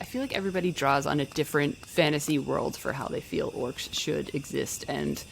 feel like everybody draws on a different fantasy world for how they feel orcs should exist and,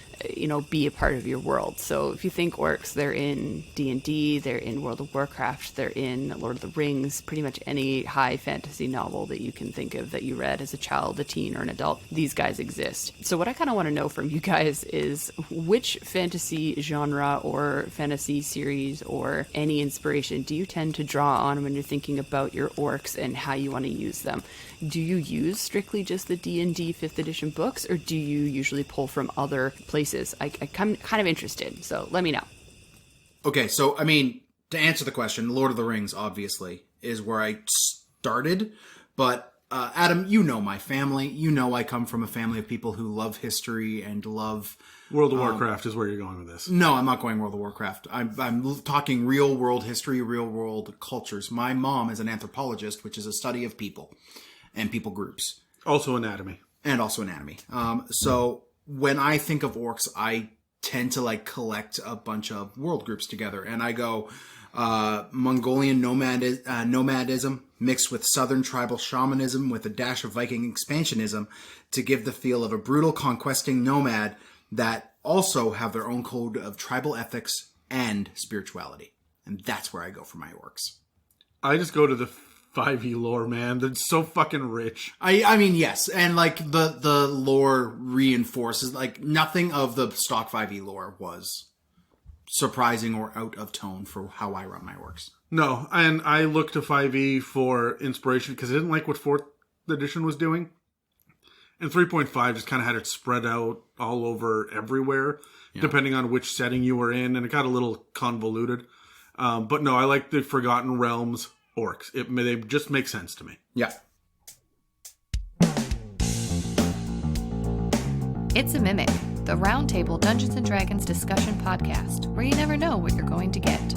be a part of your world. So if you think orcs, they're in D&D, they're in World of Warcraft, they're in Lord of the Rings, pretty much any high fantasy novel that you can think of that you read as a child, a teen, or an adult, these guys exist. So what I kind of want to know from you guys is which fantasy genre or fantasy series or any inspiration do you tend to draw on when you're thinking about your orcs and how you want to use them? Do you use strictly just the D&D 5th edition books, or do you usually pull from other places? I'm kind of interested, so let me know. Okay, so, to answer the question, Lord of the Rings, obviously, is where I started, but Adam, you know my family. You know I come from a family of people who love history and love... World of Warcraft is where you're going with this. No, I'm not going World of Warcraft. I'm talking real world history, real world cultures. My mom is an anthropologist, which is a study of people and people groups. Also anatomy. And also anatomy. So when I think of orcs, I tend to collect a bunch of world groups together. And I go Mongolian nomadism mixed with southern tribal shamanism with a dash of Viking expansionism to give the feel of a brutal conquesting nomad that also have their own code of tribal ethics and spirituality. And that's where I go for my orcs. I just go to the 5e lore, man. They're so fucking rich. I mean, yes. And the lore reinforces, nothing of the stock 5e lore was surprising or out of tone for how I run my orcs. No, and I look to 5e for inspiration because I didn't like what 4th edition was doing. And 3.5 just kind of had it spread out all over everywhere, depending on which setting you were in, and it got a little convoluted. But no, I like the Forgotten Realms orcs. They just make sense to me. Yeah. It's a Mimic, the Roundtable Dungeons & Dragons discussion podcast, where you never know what you're going to get.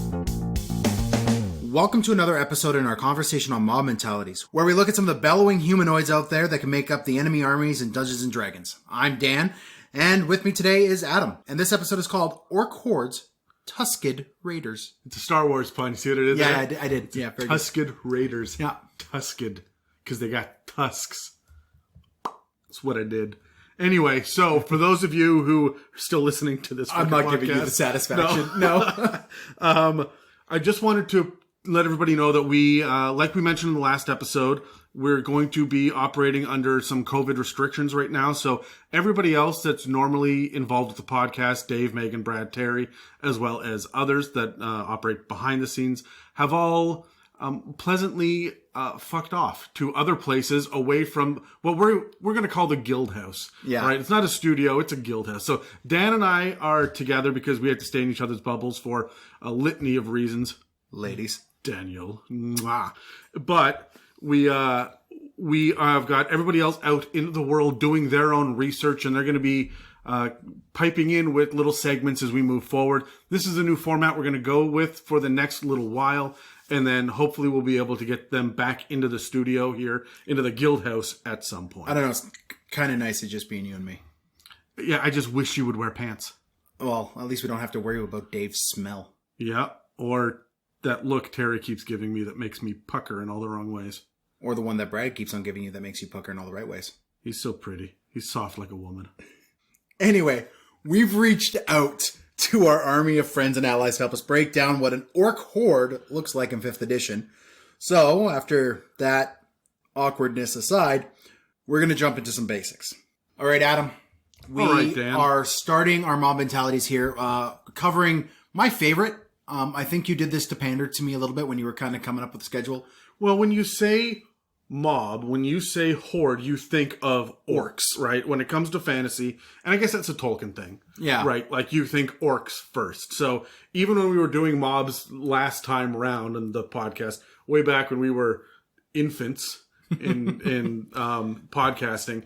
Welcome to another episode in our conversation on mob mentalities, where we look at some of the bellowing humanoids out there that can make up the enemy armies in Dungeons & Dragons. I'm Dan, and with me today is Adam, and this episode is called Orc Hordes, Tusk-ed Raiders. It's a Star Wars pun. You see what it is? Yeah, I did. Yeah, very Tusk-ed Raiders. Yeah. Tusk-ed, because they got tusks. That's what I did. Anyway, so for those of you who are still listening to this I'm not giving you the satisfaction. No. I just wanted to let everybody know that we, like we mentioned in the last episode, we're going to be operating under some COVID restrictions right now. So everybody else that's normally involved with the podcast, Dave, Megan, Brad, Terry, as well as others that operate behind the scenes, have all pleasantly fucked off to other places away from what we're going to call the guild house. Yeah. Right? It's not a studio, it's a guild house. So Dan and I are together because we have to stay in each other's bubbles for a litany of reasons. Ladies. Daniel. Mwah. But we have got everybody else out in the world doing their own research, and they're going to be piping in with little segments as we move forward. This is a new format we're going to go with for the next little while, and then hopefully we'll be able to get them back into the studio here, into the guild house at some point. I don't know. It's kind of nice it just being you and me. Yeah, I just wish you would wear pants. Well, at least we don't have to worry about Dave's smell. Yeah, or that look Terry keeps giving me that makes me pucker in all the wrong ways. Or the one that Brad keeps on giving you that makes you pucker in all the right ways. He's so pretty. He's soft like a woman. Anyway, we've reached out to our army of friends and allies to help us break down what an Orc Horde looks like in 5th edition. So, after that awkwardness aside, we're going to jump into some basics. All right, Adam. We are starting our mob mentalities here, covering my favorite. I think you did this to pander to me a little bit when you were kind of coming up with the schedule. Well, when you say mob, when you say horde, you think of orcs, right? When it comes to fantasy, and I guess that's a Tolkien thing. Yeah. Right? Like you think orcs first. So even when we were doing mobs last time round in the podcast, way back when we were infants in podcasting,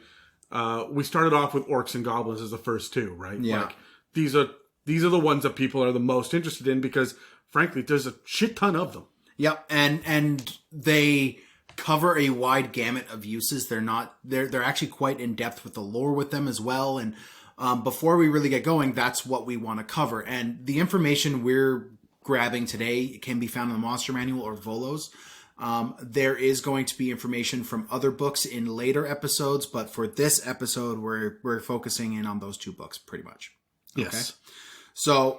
we started off with Orcs and Goblins as the first two, right? Yeah. Like these are the ones that people are the most interested in because, frankly, there's a shit ton of them. Yep, and they cover a wide gamut of uses. They're actually quite in depth with the lore with them as well. And before we really get going, that's what we want to cover. And the information we're grabbing today can be found in the Monster Manual or Volos. There is going to be information from other books in later episodes, but for this episode, we're focusing in on those 2 books pretty much. Yes. Okay? So,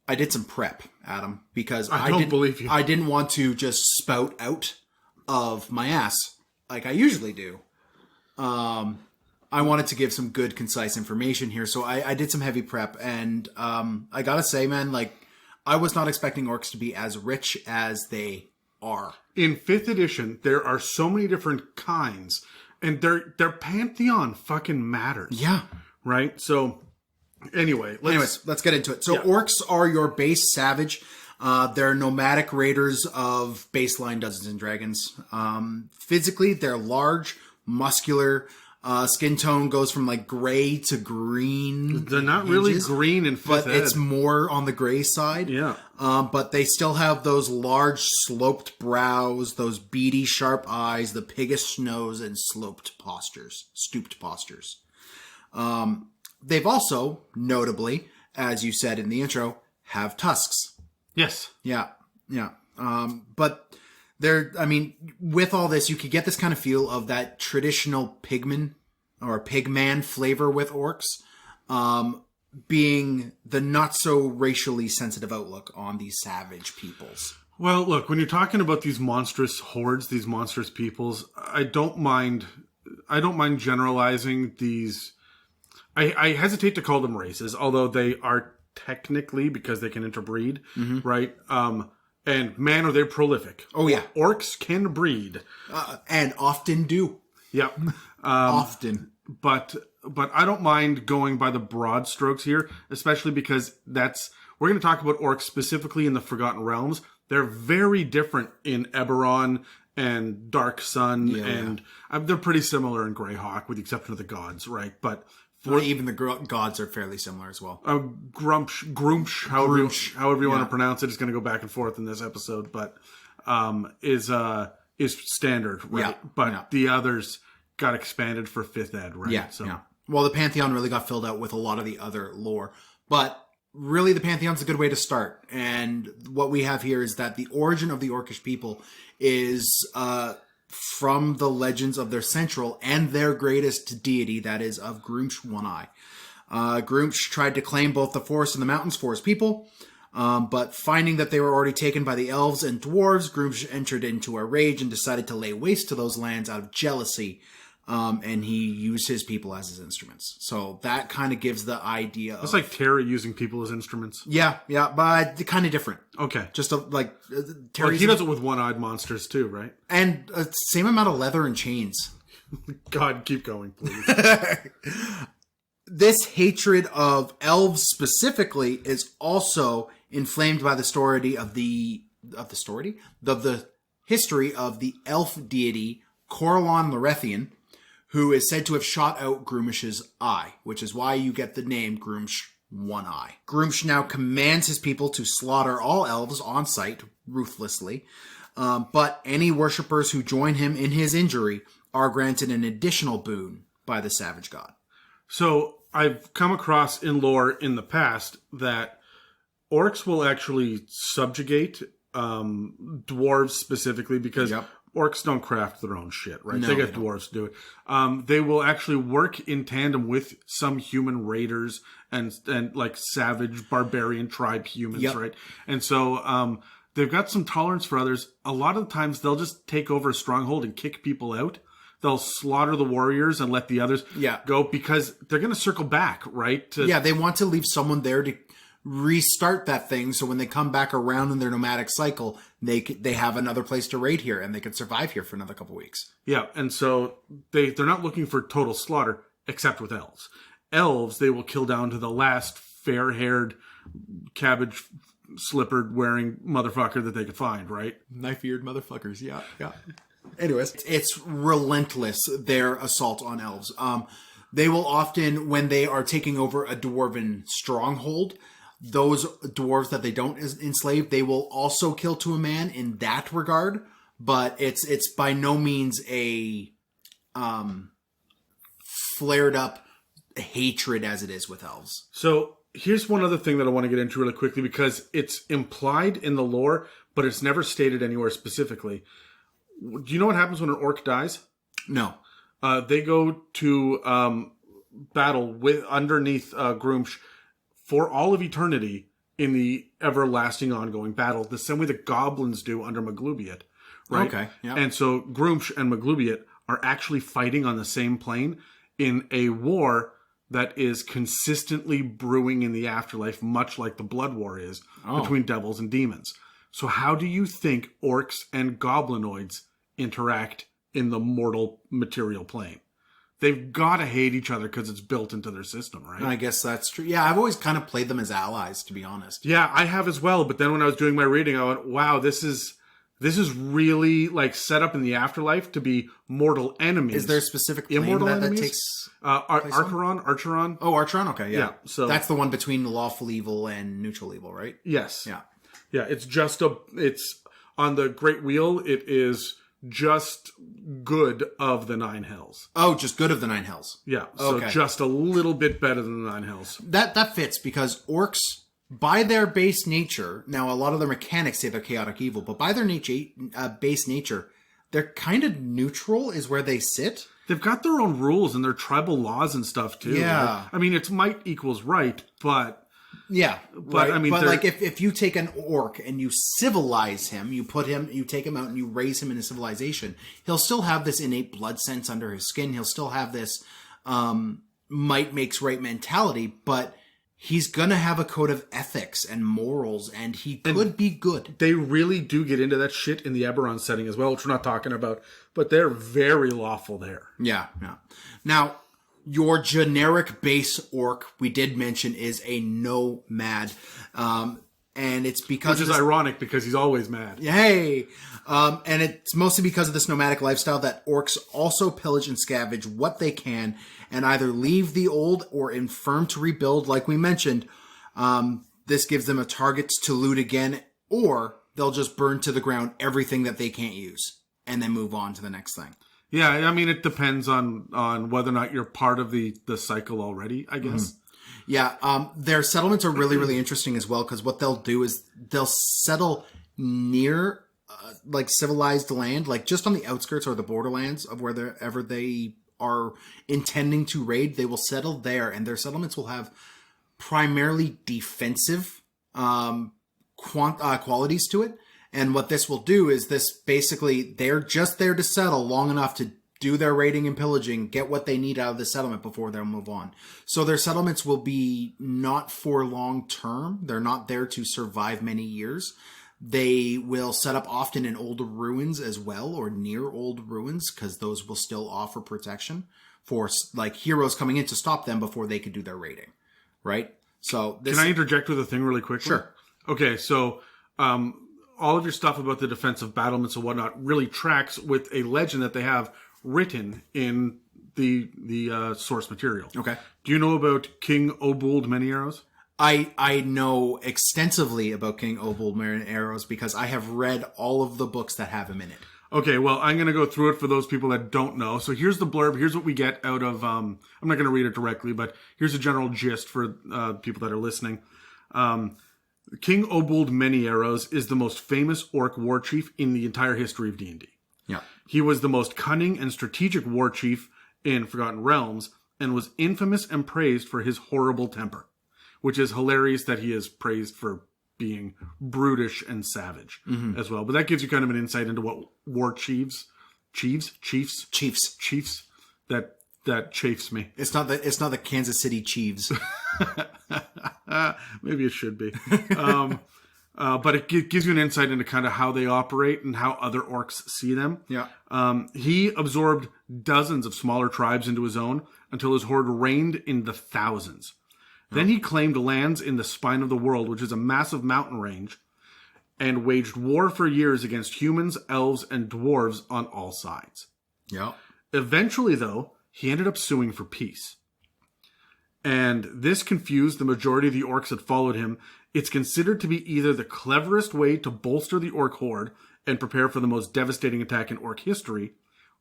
I did some prep, Adam, because I don't believe you. I didn't want to just spout out of my ass like I usually do. I wanted to give some good, concise information here, so I did some heavy prep, and I gotta say, man, like, I was not expecting orcs to be as rich as they are. In 5th edition, there are so many different kinds, and their pantheon fucking matters. Yeah. Right? So, Anyways, let's get into it. So, orcs are your base savage. They're nomadic raiders of baseline Dungeons and Dragons. Physically, they're large, muscular. Skin tone goes from like gray to green. They're not really green in 5th but ed. it's more on the gray side. Yeah. But they still have those large sloped brows, those beady sharp eyes, the piggish nose, and stooped postures. They've also, notably, as you said in the intro, have tusks. Yes. Yeah. But with all this, you could get this kind of feel of that traditional pigman or pigman flavor with orcs, being the not so racially sensitive outlook on these savage peoples. Well, look, when you're talking about these monstrous hordes, these monstrous peoples, I don't mind generalizing these. I hesitate to call them races, although they are technically, because they can interbreed, right? And man, are they prolific. Oh, yeah. Orcs can breed. And often do. Yep. Often. But I don't mind going by the broad strokes here, especially because we're going to talk about orcs specifically in the Forgotten Realms. They're very different in Eberron and Dark Sun, and they're pretty similar in Greyhawk, with the exception of the gods, right? But even the gods are fairly similar as well. Gruumsh, however you want to pronounce it, is going to go back and forth in this episode, but is standard, right? Yeah. But the others got expanded for 5th ed, right? Yeah. Well, the Pantheon really got filled out with a lot of the other lore, but really the Pantheon's a good way to start. And what we have here is that the origin of the Orcish people is from the legends of their central and their greatest deity, that is of Gruumsh One-Eye. Gruumsh tried to claim both the forest and the mountains for his people, but finding that they were already taken by the elves and dwarves, Gruumsh entered into a rage and decided to lay waste to those lands out of jealousy, and he used his people as his instruments. So that kind of gives the idea It's like Terra using people as instruments. Yeah, but kind of different. Okay. Just Terry, he does it with one-eyed monsters too, right? And same amount of leather and chains. God, keep going, please. This hatred of elves specifically is also inflamed by the story of the history of the elf deity Corellon Larethian, who is said to have shot out Gruumsh's eye, which is why you get the name Gruumsh One-Eye. Gruumsh now commands his people to slaughter all elves on sight ruthlessly, but any worshippers who join him in his injury are granted an additional boon by the savage god. So I've come across in lore in the past that orcs will actually subjugate dwarves specifically because orcs don't craft their own shit, right? No, they get dwarves to do it. They will actually work in tandem with some human raiders and like savage barbarian tribe humans, right? And so they've got some tolerance for others. A lot of the times they'll just take over a stronghold and kick people out. They'll slaughter the warriors and let the others go because they're going to circle back, right? They want to leave someone there to restart that thing, so when they come back around in their nomadic cycle, they have another place to raid here, and they can survive here for another couple weeks. Yeah, and so they're not looking for total slaughter, except with elves. Elves, they will kill down to the last fair-haired, cabbage slippered wearing motherfucker that they could find, right? Knife-eared motherfuckers, yeah. Anyways, it's relentless, their assault on elves. They will often, when they are taking over a dwarven stronghold, those dwarves that they don't enslave, they will also kill to a man in that regard. But it's by no means a flared up hatred as it is with elves. So here's one other thing that I want to get into really quickly because it's implied in the lore, but it's never stated anywhere specifically. Do you know what happens when an orc dies? No. They go to battle with underneath Gruumsh for all of eternity in the everlasting ongoing battle, the same way the goblins do under Maglubiet, right? Okay, yeah. And so Gruumsh and Maglubiet are actually fighting on the same plane in a war that is consistently brewing in the afterlife, much like the Blood War is between devils and demons. So how do you think orcs and goblinoids interact in the mortal material plane? They've got to hate each other because it's built into their system, right? I guess that's true. Yeah, I've always kind of played them as allies, to be honest. Yeah, I have as well. But then when I was doing my reading, I went, wow, this is really like set up in the afterlife to be mortal enemies. Is there a specific plane Immortal that enemies? takes... Archeron? Oh, Archeron? Okay, yeah. So that's the one between lawful evil and neutral evil, right? Yes. Yeah. Yeah, it's on the Great Wheel, it is just good of the Nine Hells. Oh, just good of the Nine Hells. Yeah, so just a little bit better than the Nine Hells. That fits because orcs, by their base nature, now a lot of their mechanics say they're chaotic evil, but by their base nature, they're kind of neutral is where they sit. They've got their own rules and their tribal laws and stuff too. Yeah. Right? I mean, it's might equals right, but... Yeah, but right. I mean, but like if you take an orc and you civilize him, you take him out and you raise him in a civilization, he'll still have this innate blood sense under his skin. He'll still have this might makes right mentality, but he's gonna have a code of ethics and morals, and he could be good. They really do get into that shit in the Eberron setting as well, which we're not talking about, but they're very lawful there. Yeah, yeah. Now, your generic base orc, we did mention, is a nomad. And it's because... Which is ironic because he's always mad. Hey! And it's mostly because of this nomadic lifestyle that orcs also pillage and scavenge what they can and either leave the old or infirm to rebuild, like we mentioned. This gives them a target to loot again, or they'll just burn to the ground everything that they can't use and then move on to the next thing. Yeah, I mean, it depends on whether or not you're part of the cycle already, I guess. Mm-hmm. Yeah, their settlements are really, really interesting as well, because what they'll do is they'll settle near, like, civilized land, like just on the outskirts or the borderlands of wherever they are intending to raid. They will settle there, and their settlements will have primarily defensive qualities to it. And what this will do is they're just there to settle long enough to do their raiding and pillaging, get what they need out of the settlement before they'll move on. So their settlements will be not for long term. They're not there to survive many years. They will set up often in old ruins as well, or near old ruins, because those will still offer protection for like heroes coming in to stop them before they could do their raiding. Right? So Can I interject with a thing really quickly? Sure. Okay, so all of your stuff about the defensive battlements and whatnot really tracks with a legend that they have written in the source material. Okay. Do you know about King Obuld Many Arrows? I know extensively about King Obuld Many Arrows because I have read all of the books that have him in it. Okay, well, I'm going to go through it for those people that don't know. So here's the blurb. Here's what we get out of... I'm not going to read it directly, but here's a general gist for people that are listening. King Obuld Many Arrows is the most famous Orc Warchief in the entire history of D&D. Yeah. He was the most cunning and strategic Warchief in Forgotten Realms and was infamous and praised for his horrible temper, which is hilarious that he is praised for being brutish and savage as well. But that gives you kind of an insight into what Warchiefs, that chafes me. It's not the Kansas City Chiefs. Maybe it should be. But it gives you an insight into kind of how they operate and how other orcs see them. Yeah. He absorbed dozens of smaller tribes into his own until his horde reigned in the thousands. Then he claimed lands in the spine of the world, which is a massive mountain range, and waged war for years against humans, elves, and dwarves on all sides. Yeah. Eventually, though, he ended up suing for peace. And this confused the majority of the orcs that followed him. It's considered to be either the cleverest way to bolster the Orc Horde and prepare for the most devastating attack in Orc history,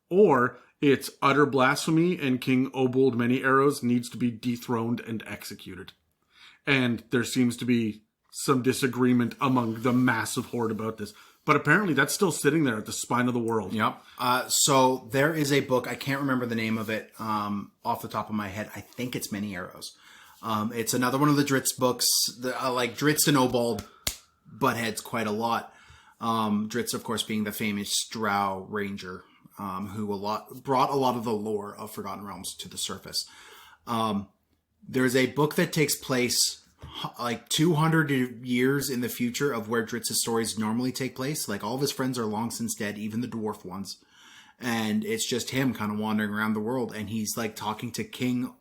or it's utter blasphemy and King Obuld Many Arrows needs to be dethroned and executed. And there seems to be some disagreement among the massive horde about this. But apparently that's still sitting there at the spine of the world. Yep. So there is a book, I can't remember the name of it off the top of my head. I think it's Many Arrows. It's another one of the Dritz books. Like Dritz and Obald butt heads quite a lot. Dritz, of course, being the famous Drow Ranger, who brought a lot of the lore of Forgotten Realms to the surface. There's a book that takes place like 200 years in the future of where Dritz's stories normally take place. Like all of his friends are long since dead, even the dwarf ones. And it's just him kind of wandering around the world. And he's like talking to King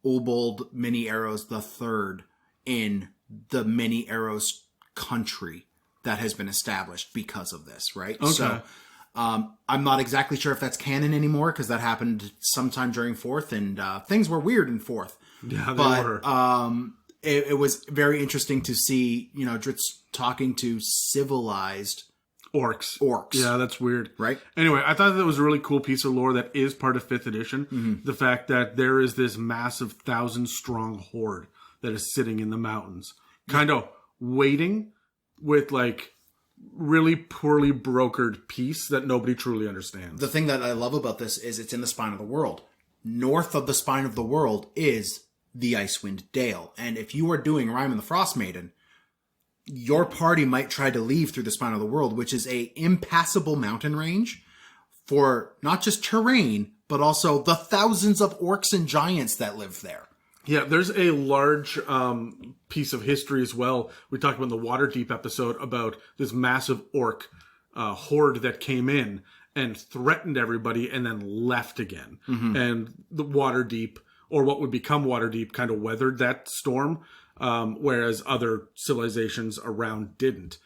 Obald Many Arrows the Third in the Many Arrows country that has been established because of this, right? Okay. So I'm not exactly sure if that's canon anymore because that happened sometime during Fourth and things were weird in Fourth. Yeah, they But were. it was very interesting to see, Dritz talking to civilized Orcs. orcs. Yeah, that's weird. Right? Anyway, I thought that was a really cool piece of lore that is part of 5th edition. Mm-hmm. The fact that there is this massive 1,000-strong horde that is sitting in the mountains, kind of waiting with like really poorly brokered peace that nobody truly understands. The thing that I love about this is it's in the spine of the world. North of the spine of the world is the Icewind Dale. And if you are doing Rime and the Frost Maiden, your party might try to leave through the spine of the world, which is a impassable mountain range for not just terrain, but also the thousands of orcs and giants that live there. Yeah, there's a large piece of history as well. We talked about in the Waterdeep episode about this massive orc horde that came in and threatened everybody and then left again. Mm-hmm. And the Waterdeep, or what would become Waterdeep, kind of weathered that storm, whereas other civilizations around didn't.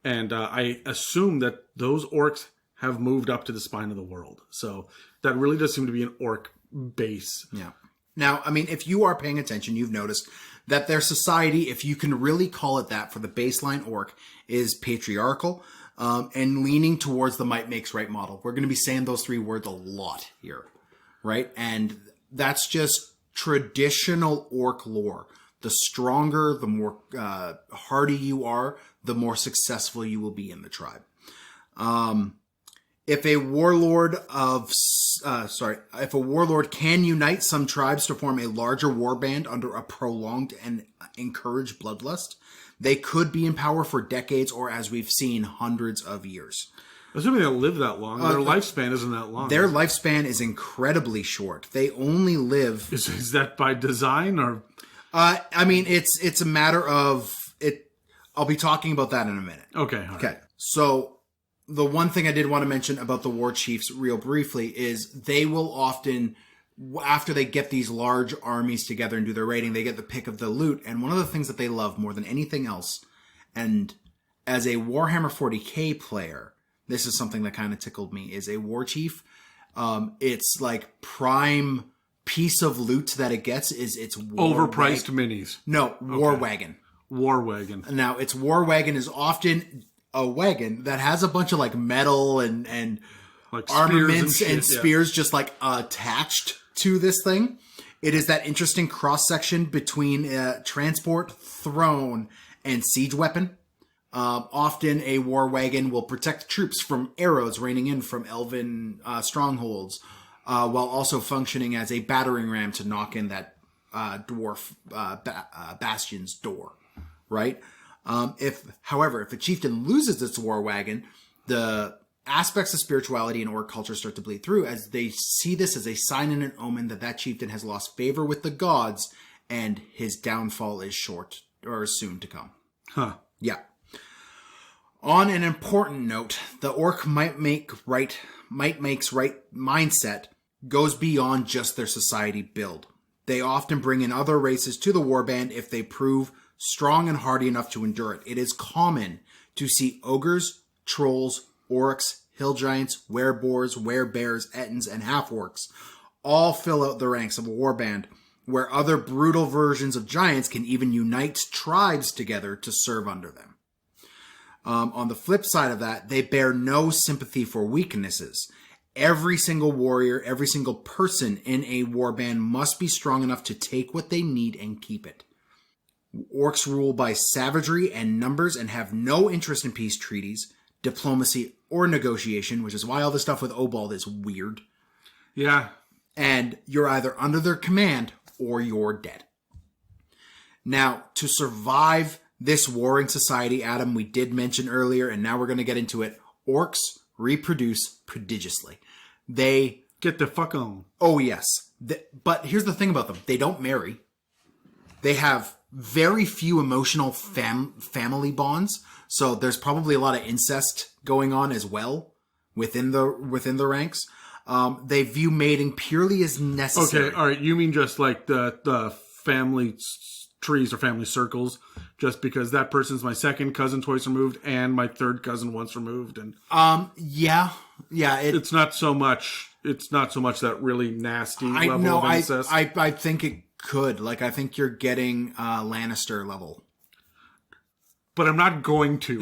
And I assume that those orcs have moved up to the spine of the world. So that really does seem to be an orc base. Yeah. Now, I mean, if you are paying attention, you've noticed that their society, if you can really call it that for the baseline orc, is patriarchal and leaning towards the might makes right model. We're going to be saying those three words a lot here, right? And that's just traditional orc lore. The stronger, the more hardy you are, the more successful you will be in the tribe. If a warlord can unite some tribes to form a larger warband under a prolonged and encouraged bloodlust, they could be in power for decades or, as we've seen, hundreds of years. Assuming they don't live that long. Their lifespan isn't that long. Their lifespan is incredibly short. They only live... Is that by design or... I mean, it's a matter of it. I'll be talking about that in a minute. Okay. All right. Okay. So the one thing I did want to mention about the war chiefs real briefly is they will often, after they get these large armies together and do their raiding, they get the pick of the loot. And one of the things that they love more than anything else, and as a Warhammer 40k player, this is something that kind of tickled me, is a war chief. It's like prime piece of loot that it gets is its overpriced minis. No, war wagon. War wagon. Now, its war wagon is often a wagon that has a bunch of like metal and like armaments and spears just like attached to this thing. It is that interesting cross section between transport, throne, and siege weapon. Often a war wagon will protect troops from arrows raining in from elven strongholds, while also functioning as a battering ram to knock in that dwarf bastion's door, right? However, if a chieftain loses its war wagon, the aspects of spirituality and orc culture start to bleed through, as they see this as a sign and an omen that that chieftain has lost favor with the gods and his downfall is short or soon to come. Huh. Yeah. On an important note, the orc might makes right mindset goes beyond just their society build. They often bring in other races to the warband if they prove strong and hardy enough to endure it. It is common to see ogres, trolls, orcs, hill giants, wereboars, werebears, ettins, and half-orcs all fill out the ranks of a warband, where other brutal versions of giants can even unite tribes together to serve under them. On the flip side of that, they bear no sympathy for weaknesses. Every single warrior, every single person in a warband must be strong enough to take what they need and keep it. Orcs rule by savagery and numbers and have no interest in peace treaties, diplomacy, or negotiation, which is why all this stuff with Obald is weird. Yeah. And you're either under their command or you're dead. Now, to survive this warring society, Adam, we did mention earlier, and now we're going to get into it, orcs reproduce prodigiously. They... Get the fuck on. Oh, yes. But here's the thing about them. They don't marry. They have very few emotional family bonds, so there's probably a lot of incest going on as well within the ranks. They view mating purely as necessary. Okay, all right. You mean just like the family trees or family circles, just because that person's my second cousin twice removed and my third cousin once removed, and yeah. It's not so much that really nasty level of incest. I think it could. Like, I think you're getting Lannister level. But I'm not going to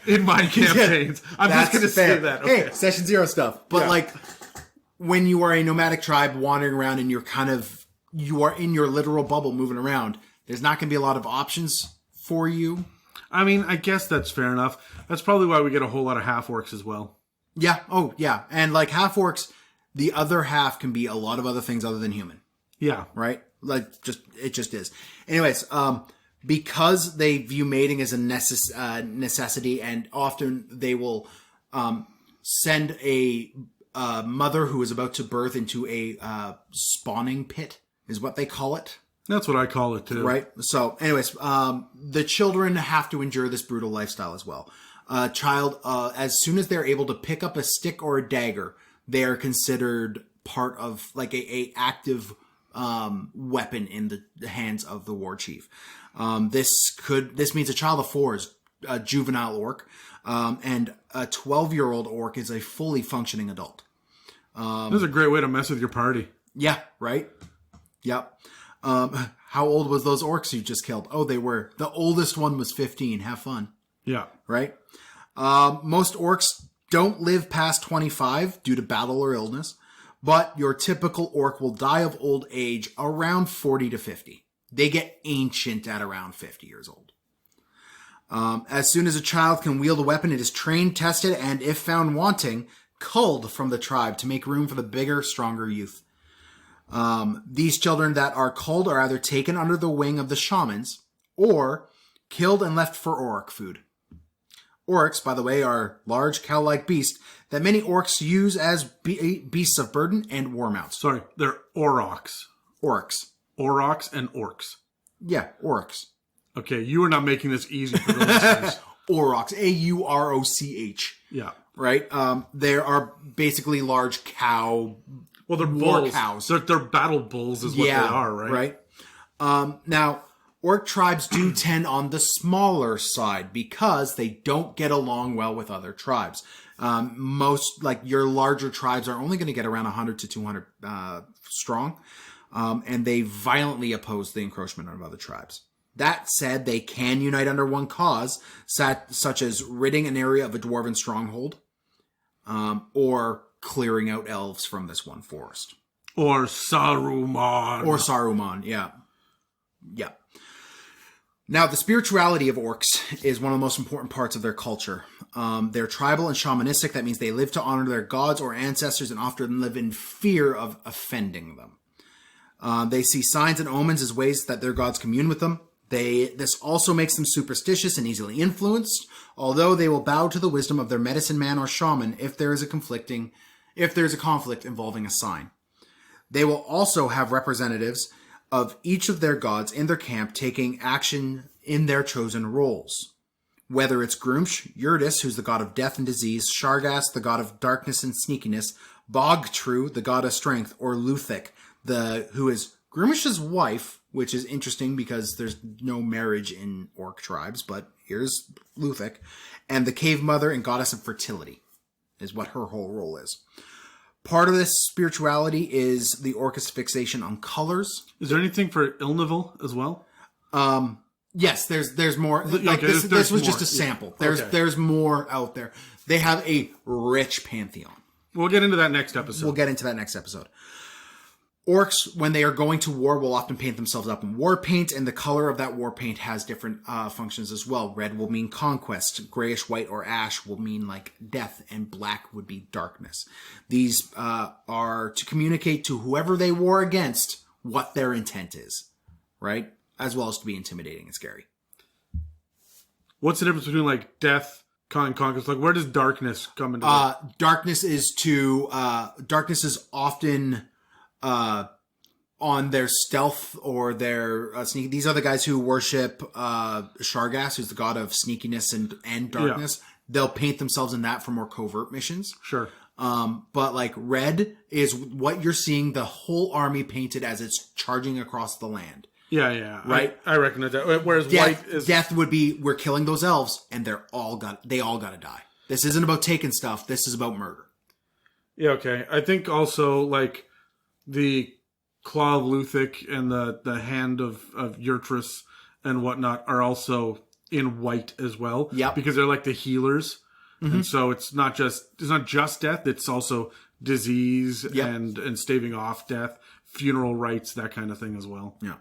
in my campaigns. I'm just going to say that. Okay. Hey, Session 0 stuff. But like, when you are a nomadic tribe wandering around and you are in your literal bubble moving around, there's not going to be a lot of options for you. I mean, I guess that's fair enough. That's probably why we get a whole lot of half-orcs as well. Yeah. Oh, yeah. And like half-orcs, the other half can be a lot of other things other than human. Yeah. Right? Like, it just is. Anyways, because they view mating as a necessity, and often they will send a mother who is about to birth into a spawning pit, is what they call it. That's what I call it too. Right? So, anyways, the children have to endure this brutal lifestyle as well. A child, as soon as they're able to pick up a stick or a dagger, they are considered part of like a active weapon in the hands of the war chief. This means a child of 4 is a juvenile orc, and a 12-year-old orc is a fully functioning adult. This is a great way to mess with your party. Yeah, right? Yep. How old was those orcs you just killed? Oh, the oldest one was 15. Have fun. Yeah. Right? Most orcs don't live past 25 due to battle or illness, but your typical orc will die of old age around 40 to 50. They get ancient at around 50 years old. As soon as a child can wield a weapon, it is trained, tested, and if found wanting, culled from the tribe to make room for the bigger, stronger youth. These children that are culled are either taken under the wing of the shamans or killed and left for Auroch food. Aurochs, by the way, are large cow-like beasts that many orcs use as beasts of burden and war mounts. Sorry, they're Aurochs. Orcs. Aurochs and orcs. Yeah, orcs. Okay, you are not making this easy for the listeners. Aurochs. A-U-R-O-C-H. Yeah. Right? They are basically large cow... Well, they're war bulls. cows. They're battle bulls is what they are, right? Right. Now, orc tribes do tend on the smaller side because they don't get along well with other tribes. Most, like your larger tribes, are only going to get around 100 to 200 strong, and they violently oppose the encroachment of other tribes. That said, they can unite under one cause, such as ridding an area of a dwarven stronghold, or clearing out elves from this one forest. Or Saruman. Yeah. Yeah. Now, the spirituality of orcs is one of the most important parts of their culture. They're tribal and shamanistic. That means they live to honor their gods or ancestors and often live in fear of offending them. They see signs and omens as ways that their gods commune with them. This also makes them superstitious and easily influenced, although they will bow to the wisdom of their medicine man or shaman if there is a conflict involving a sign. They will also have representatives of each of their gods in their camp taking action in their chosen roles. Whether it's Gruumsh, Yurdis, who's the god of death and disease, Shargas, the god of darkness and sneakiness, Bogtru, the god of strength, or Luthik, who is Gruumsh's wife, which is interesting because there's no marriage in orc tribes, but here's Luthik, and the cave mother and goddess of fertility is what her whole role is. Part of this spirituality is the orc's fixation on colors. Is there anything for Ilnivil as well? Yes, there's more. Like, okay, this was more. just a sample. Yeah. There's more out there. They have a rich pantheon. We'll get into that next episode. Orcs, when they are going to war, will often paint themselves up in war paint, and the color of that war paint has different functions as well. Red will mean conquest, grayish, white, or ash will mean like death, and black would be darkness. These are to communicate to whoever they war against what their intent is, right? As well as to be intimidating and scary. What's the difference between like death, conquest? Like, where does darkness come into it? Darkness is often on their stealth or their sneak. These are the guys who worship Shargas, who's the god of sneakiness and darkness. Yeah. They'll paint themselves in that for more covert missions. Sure. But like red is what you're seeing the whole army painted as it's charging across the land. Yeah. Right? I recognize that. Whereas white is... Death would be, we're killing those elves, and they all got to die. This isn't about taking stuff. This is about murder. Yeah, okay. I think also, like, the Claw of Luthic and the Hand of Yurtrus and whatnot are also in white as well. Yeah. Because they're like the healers. Mm-hmm. And so it's not just death, it's also disease and staving off death, funeral rites, that kind of thing as well. Yeah.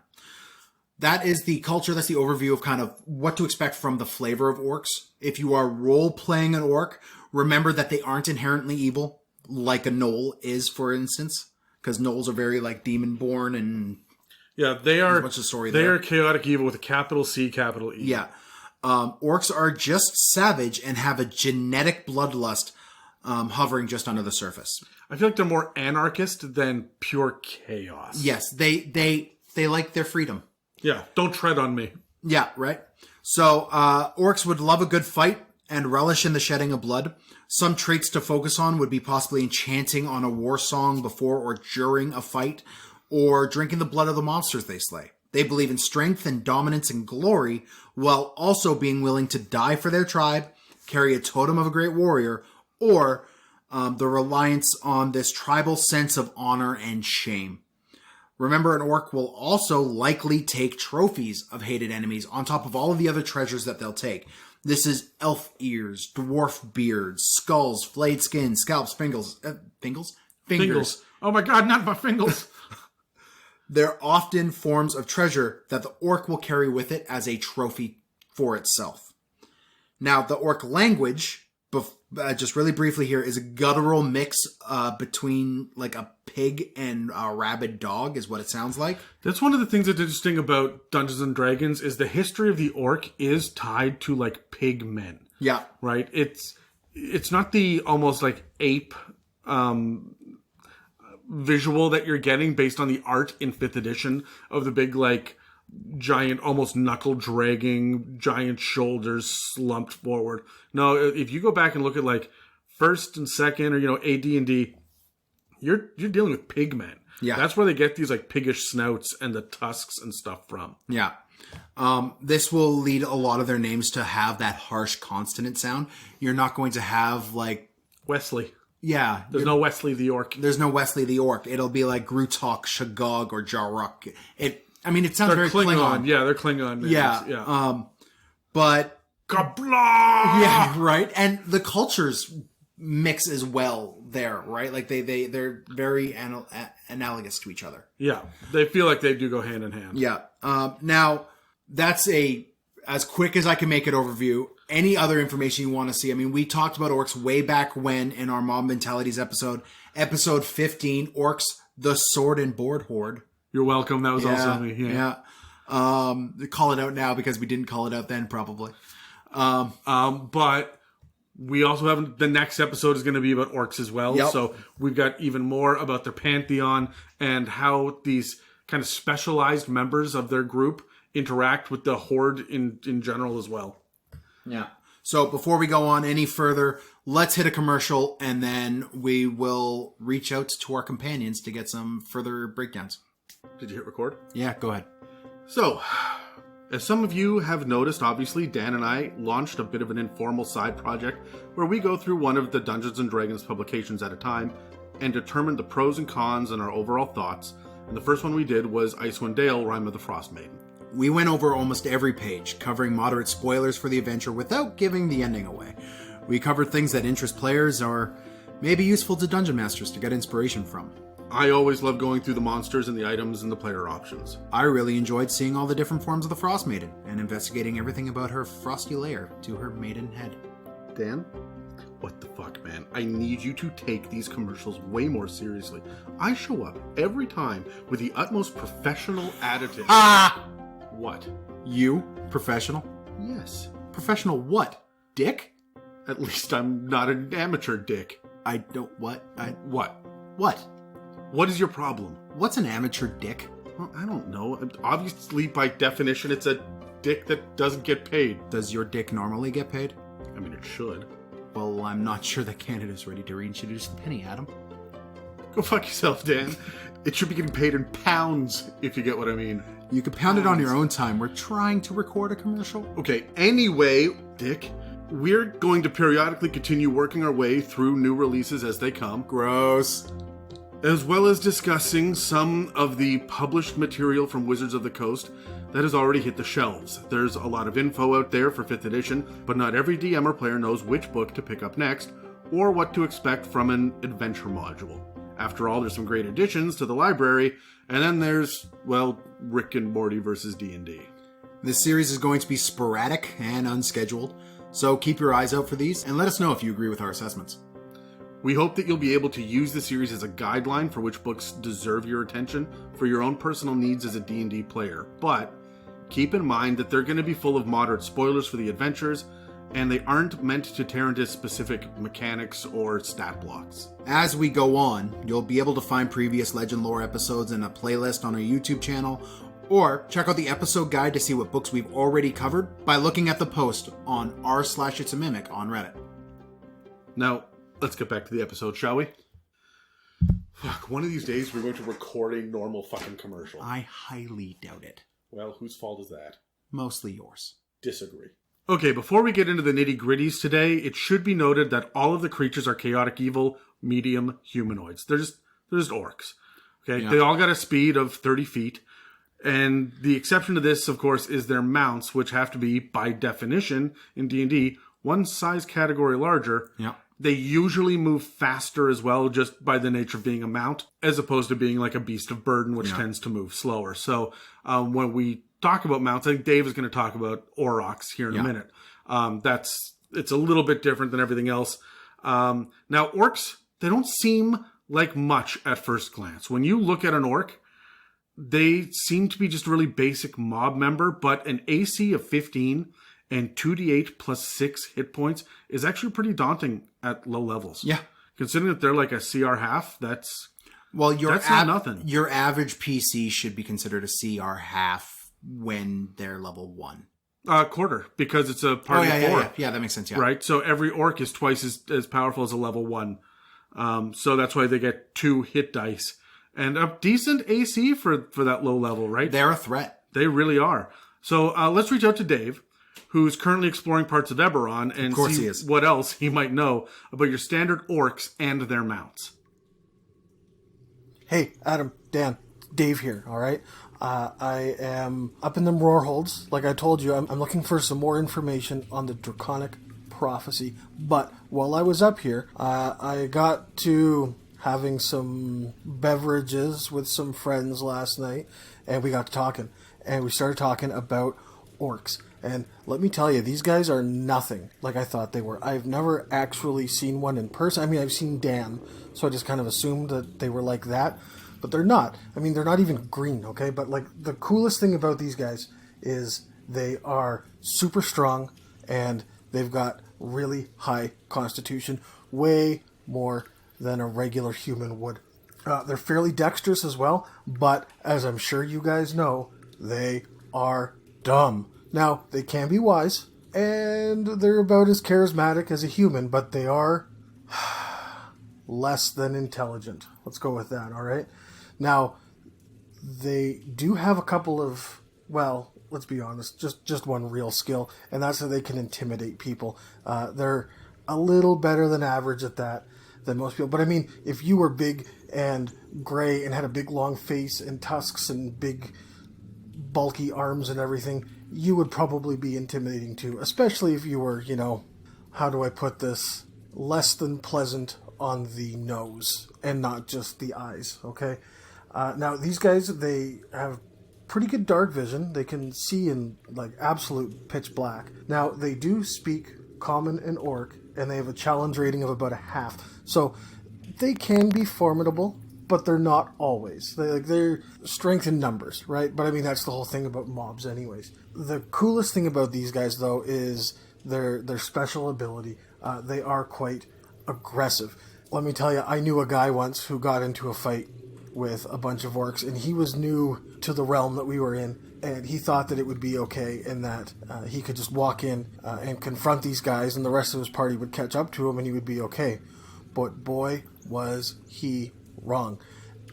That is the culture. That's the overview of kind of what to expect from the flavor of orcs. If you are role-playing an orc, remember that they aren't inherently evil, like a gnoll is, for instance. Because gnolls are very, like, demon-born and... Yeah, they are... What's the story they there? are chaotic evil with a capital C, capital E. Yeah. Orcs are just savage and have a genetic bloodlust hovering just under the surface. I feel like they're more anarchist than pure chaos. Yes, they like their freedom. Yeah, don't tread on me. Yeah, right? So, orcs would love a good fight and relish in the shedding of blood. Some traits to focus on would be possibly enchanting on a war song before or during a fight, or drinking the blood of the monsters they slay. They believe in strength and dominance and glory, while also being willing to die for their tribe, carry a totem of a great warrior, or the reliance on this tribal sense of honor and shame. Remember, an orc will also likely take trophies of hated enemies on top of all of the other treasures that they'll take. This is elf ears, dwarf beards, skulls, flayed skin, scalps, fingers. Fingers. Oh my god, not my fingers. They're often forms of treasure that the orc will carry with it as a trophy for itself. Now, the orc language, just really briefly here, is a guttural mix between like a pig and a rabid dog, is what it sounds like. That's one of the things that's interesting about Dungeons and Dragons is the history of the orc is tied to like pig men. Yeah. Right? It's not the almost like ape visual that you're getting based on the art in 5th edition of the big like giant, almost knuckle dragging, giant shoulders slumped forward. No, if you go back and look at like 1st and 2nd or AD&D, you're dealing with pig men. Yeah, that's where they get these like piggish snouts and the tusks and stuff from. Yeah, this will lead a lot of their names to have that harsh consonant sound. You're not going to have like Wesley. Yeah, there's no Wesley the orc. There's no Wesley the orc. It'll be like Grutok, Shagog, or Jaruk. It sounds very Klingon. Yeah, they're Klingon names. Yeah. But Kabla! Yeah, right. And the cultures mix as well there, right? Like they're very analogous to each other. Yeah, they feel like they do go hand in hand. Yeah. Now that's as quick as I can make it overview. Any other information you want to see? I mean, we talked about orcs way back when in our Mob Mentalities episode 15, Orcs, the Sword and Board Horde. You're welcome. That was also me. Yeah. Call it out now because we didn't call it out then, probably. But we also have the next episode is going to be about orcs as well. Yep. So we've got even more about their pantheon and how these kind of specialized members of their group interact with the horde in general as well. Yeah. So before we go on any further, let's hit a commercial and then we will reach out to our companions to get some further breakdowns. Did you hit record? Yeah, go ahead. So, as some of you have noticed, obviously, Dan and I launched a bit of an informal side project where we go through one of the Dungeons & Dragons publications at a time and determine the pros and cons and our overall thoughts. And the first one we did was Icewind Dale, Rime of the Frost Maiden. We went over almost every page, covering moderate spoilers for the adventure without giving the ending away. We covered things that interest players or may be useful to dungeon masters to get inspiration from. I always love going through the monsters and the items and the player options. I really enjoyed seeing all the different forms of the Frost Maiden and investigating everything about her frosty lair to her maiden head. Dan? What the fuck, man? I need you to take these commercials way more seriously. I show up every time with the utmost professional attitude. Ah! What? You? Professional? Yes. Professional what? Dick? At least I'm not an amateur dick. I don't... What? What? What? What is your problem? What's an amateur dick? Well, I don't know. Obviously, by definition, it's a dick that doesn't get paid. Does your dick normally get paid? I mean, it should. Well, I'm not sure that Canada's ready to reintroduce the penny, Adam. Go fuck yourself, Dan. It should be getting paid in pounds, if you get what I mean. You could pound it on your own time. We're trying to record a commercial. Okay, anyway, Dick, we're going to periodically continue working our way through new releases as they come. Gross. As well as discussing some of the published material from Wizards of the Coast that has already hit the shelves. There's a lot of info out there for 5th edition, but not every DM or player knows which book to pick up next, or what to expect from an adventure module. After all, there's some great additions to the library, and then there's, well, Rick and Morty versus D&D. This series is going to be sporadic and unscheduled, so keep your eyes out for these, and let us know if you agree with our assessments. We hope that you'll be able to use the series as a guideline for which books deserve your attention for your own personal needs as a D&D player, but keep in mind that they're going to be full of moderate spoilers for the adventures, and they aren't meant to tear into specific mechanics or stat blocks. As we go on, you'll be able to find previous Legend Lore episodes in a playlist on our YouTube channel, or check out the episode guide to see what books we've already covered by looking at the post on r/itsamimic on Reddit. Now, let's get back to the episode, shall we? Fuck, one of these days we're going to record a normal fucking commercial. I highly doubt it. Well, whose fault is that? Mostly yours. Disagree. Okay, before we get into the nitty-gritties today, it should be noted that all of the creatures are chaotic evil, medium humanoids. They're just orcs. Okay, Yeah. They all got a speed of 30 feet. And the exception to this, of course, is their mounts, which have to be, by definition, in D&D, one size category larger. Yeah. They usually move faster as well, just by the nature of being a mount, as opposed to being like a beast of burden, which tends to move slower. So when we talk about mounts, I think Dave is going to talk about Aurochs here in a minute. It's a little bit different than everything else. Now, orcs, they don't seem like much at first glance. When you look at an orc, they seem to be just a really basic mob member, but an AC of 15 and 2d8 plus 6 hit points is actually pretty daunting at low levels. Yeah. Considering that they're like a CR half, that's Well, not nothing. Your average PC should be considered a CR half when they're level 1. Quarter, because it's a party of 4. Yeah, that makes sense, yeah. Right? So every orc is twice as powerful as a level 1. So that's why they get 2 hit dice. And a decent AC for that low level, right? They're a threat. They really are. So let's reach out to Dave, who's currently exploring parts of Eberron, and see what else he might know about your standard orcs and their mounts. Hey, Adam, Dan, Dave here, all right? I am up in them Orc Hordes. Like I told you, I'm looking for some more information on the Draconic Prophecy. But while I was up here, I got to having some beverages with some friends last night, and we got to talking. And we started talking about orcs. And let me tell you, these guys are nothing like I thought they were. I've never actually seen one in person. I mean, I've seen Dan, so I just kind of assumed that they were like that. But they're not. I mean, they're not even green, okay? But, like, the coolest thing about these guys is they are super strong, and they've got really high constitution, way more than a regular human would. They're fairly dexterous as well, but as I'm sure you guys know, they are dumb. Now, they can be wise, and they're about as charismatic as a human, but they are less than intelligent. Let's go with that, all right? Now, they do have a couple of, well, let's be honest, just one real skill, and that's that they can intimidate people. They're a little better than average at that than most people. But I mean, if you were big and gray and had a big long face and tusks and big bulky arms and everything, you would probably be intimidating too, especially if you were, how do I put this, less than pleasant on the nose and not just the eyes, okay? Now, these guys, they have pretty good dark vision. They can see in, like, absolute pitch black. Now, they do speak Common and Orc, and they have a challenge rating of about a half. So, they can be formidable, but they're not always. They're strength in numbers, right? But, I mean, that's the whole thing about mobs anyways. The coolest thing about these guys, though, is their special ability. They are quite aggressive. Let me tell you, I knew a guy once who got into a fight with a bunch of orcs, and he was new to the realm that we were in, and he thought that it would be okay and that he could just walk in and confront these guys and the rest of his party would catch up to him and he would be okay. But boy, was he wrong.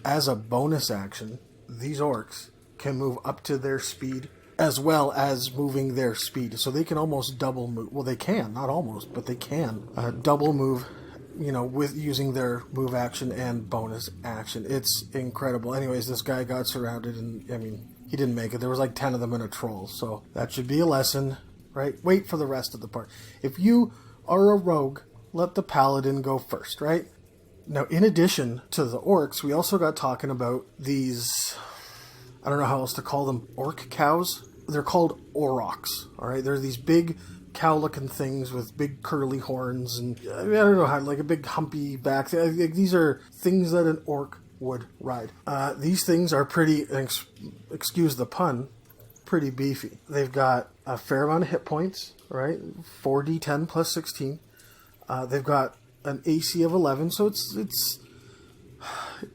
As a bonus action, these orcs can move up to their speed as well as moving their speed. So they can almost double move. Well, they can, not almost, but they can double move, with using their move action and bonus action. It's incredible. Anyways, this guy got surrounded and, I mean, he didn't make it. There was like 10 of them in a troll. So that should be a lesson, right? Wait for the rest of the part. If you are a rogue, let the paladin go first, right? Now, in addition to the orcs, we also got talking about these, I don't know how else to call them, Orc Cows. They're called Aurochs, all right? They're these big cow-looking things with big curly horns and, I don't know how, like a big humpy back. These are things that an orc would ride. These things are pretty, excuse the pun, pretty beefy. They've got a fair amount of hit points, right? 4d10 plus 16. They've got an AC of 11, so it's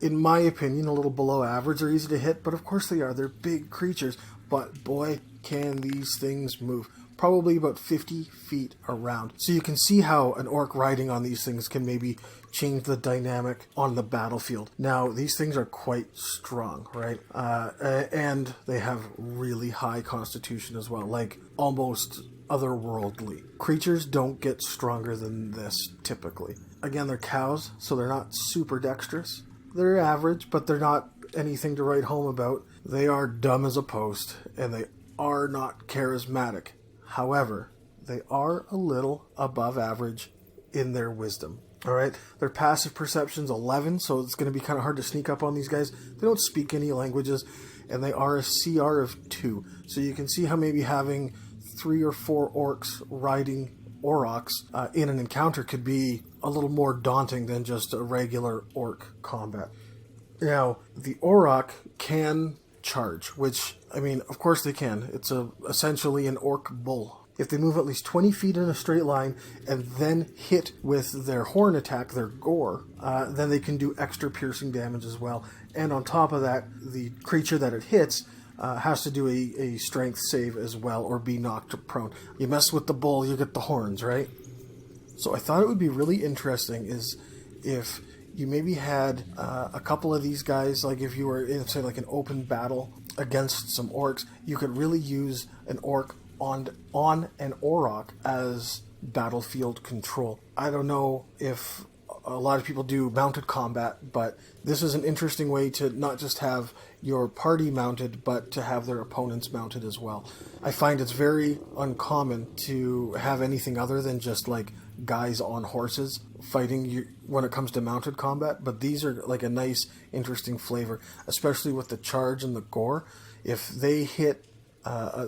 in my opinion, a little below average. They're easy to hit, but of course they are. They're big creatures, but boy, can these things move. Probably about 50 feet around. So you can see how an orc riding on these things can maybe change the dynamic on the battlefield. Now, these things are quite strong, right? And they have really high constitution as well, like almost otherworldly. Creatures don't get stronger than this, typically. Again, they're cows, so they're not super dexterous. They're average, but they're not anything to write home about. They are dumb as a post, and they are not charismatic. However, they are a little above average in their wisdom. All right, their passive perception's 11, so it's going to be kind of hard to sneak up on these guys. They don't speak any languages, and they are a CR of 2. So you can see how maybe having 3 or 4 orcs riding Aurochs in an encounter could be a little more daunting than just a regular orc combat. Now, the Auroch can charge, which, I mean, of course they can. It's essentially an orc bull. If they move at least 20 feet in a straight line and then hit with their horn attack, their gore, then they can do extra piercing damage as well. And on top of that, the creature that it hits has to do a strength save as well or be knocked prone. You mess with the bull, you get the horns, right? So I thought it would be really interesting is if you maybe had a couple of these guys, like if you were in, say, like an open battle against some orcs, you could really use an orc on an Auroch as battlefield control. I don't know if a lot of people do mounted combat, but this is an interesting way to not just have your party mounted, but to have their opponents mounted as well. I find it's very uncommon to have anything other than just like guys on horses fighting you when it comes to mounted combat, but these are like a nice, interesting flavor, especially with the charge and the gore. If they hit a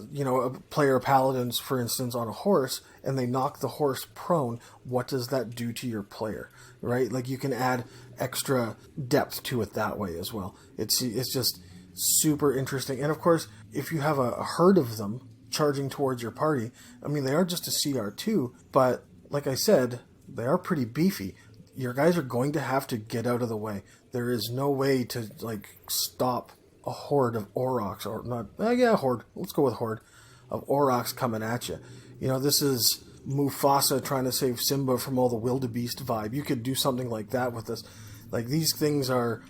player paladins, for instance, on a horse, and they knock the horse prone, what does that do to your player, right? Like, you can add extra depth to it that way as well. It's just super interesting. And of course, if you have a herd of them charging towards your party, I mean, they are just a CR2, but like I said, they are pretty beefy. Your guys are going to have to get out of the way. There is no way to, like, stop a horde of Aurochs, or not, horde, let's go with horde, of Aurochs coming at you. You know, this is Mufasa trying to save Simba from all the wildebeest vibe. You could do something like that with this. Like, these things are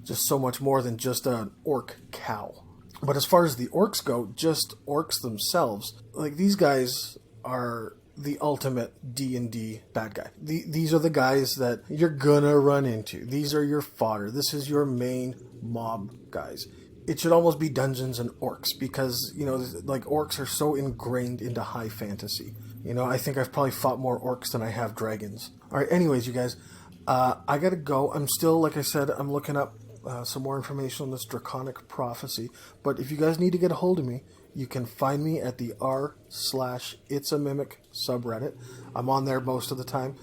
just so much more than just an orc cow. But as far as the orcs go, just orcs themselves, like, these guys are the ultimate D&D bad guy. These are the guys that you're gonna run into. These are your fodder. This is your main mob guys. It should almost be Dungeons and Orcs because, you know, like, orcs are so ingrained into high fantasy. You know, I think I've probably fought more orcs than I have dragons. All right, anyways, you guys, I gotta go. I'm still, like I said, I'm looking up some more information on this Draconic Prophecy. But if you guys need to get a hold of me, you can find me at the r/It's-a-Mimic subreddit. I'm on there most of the time.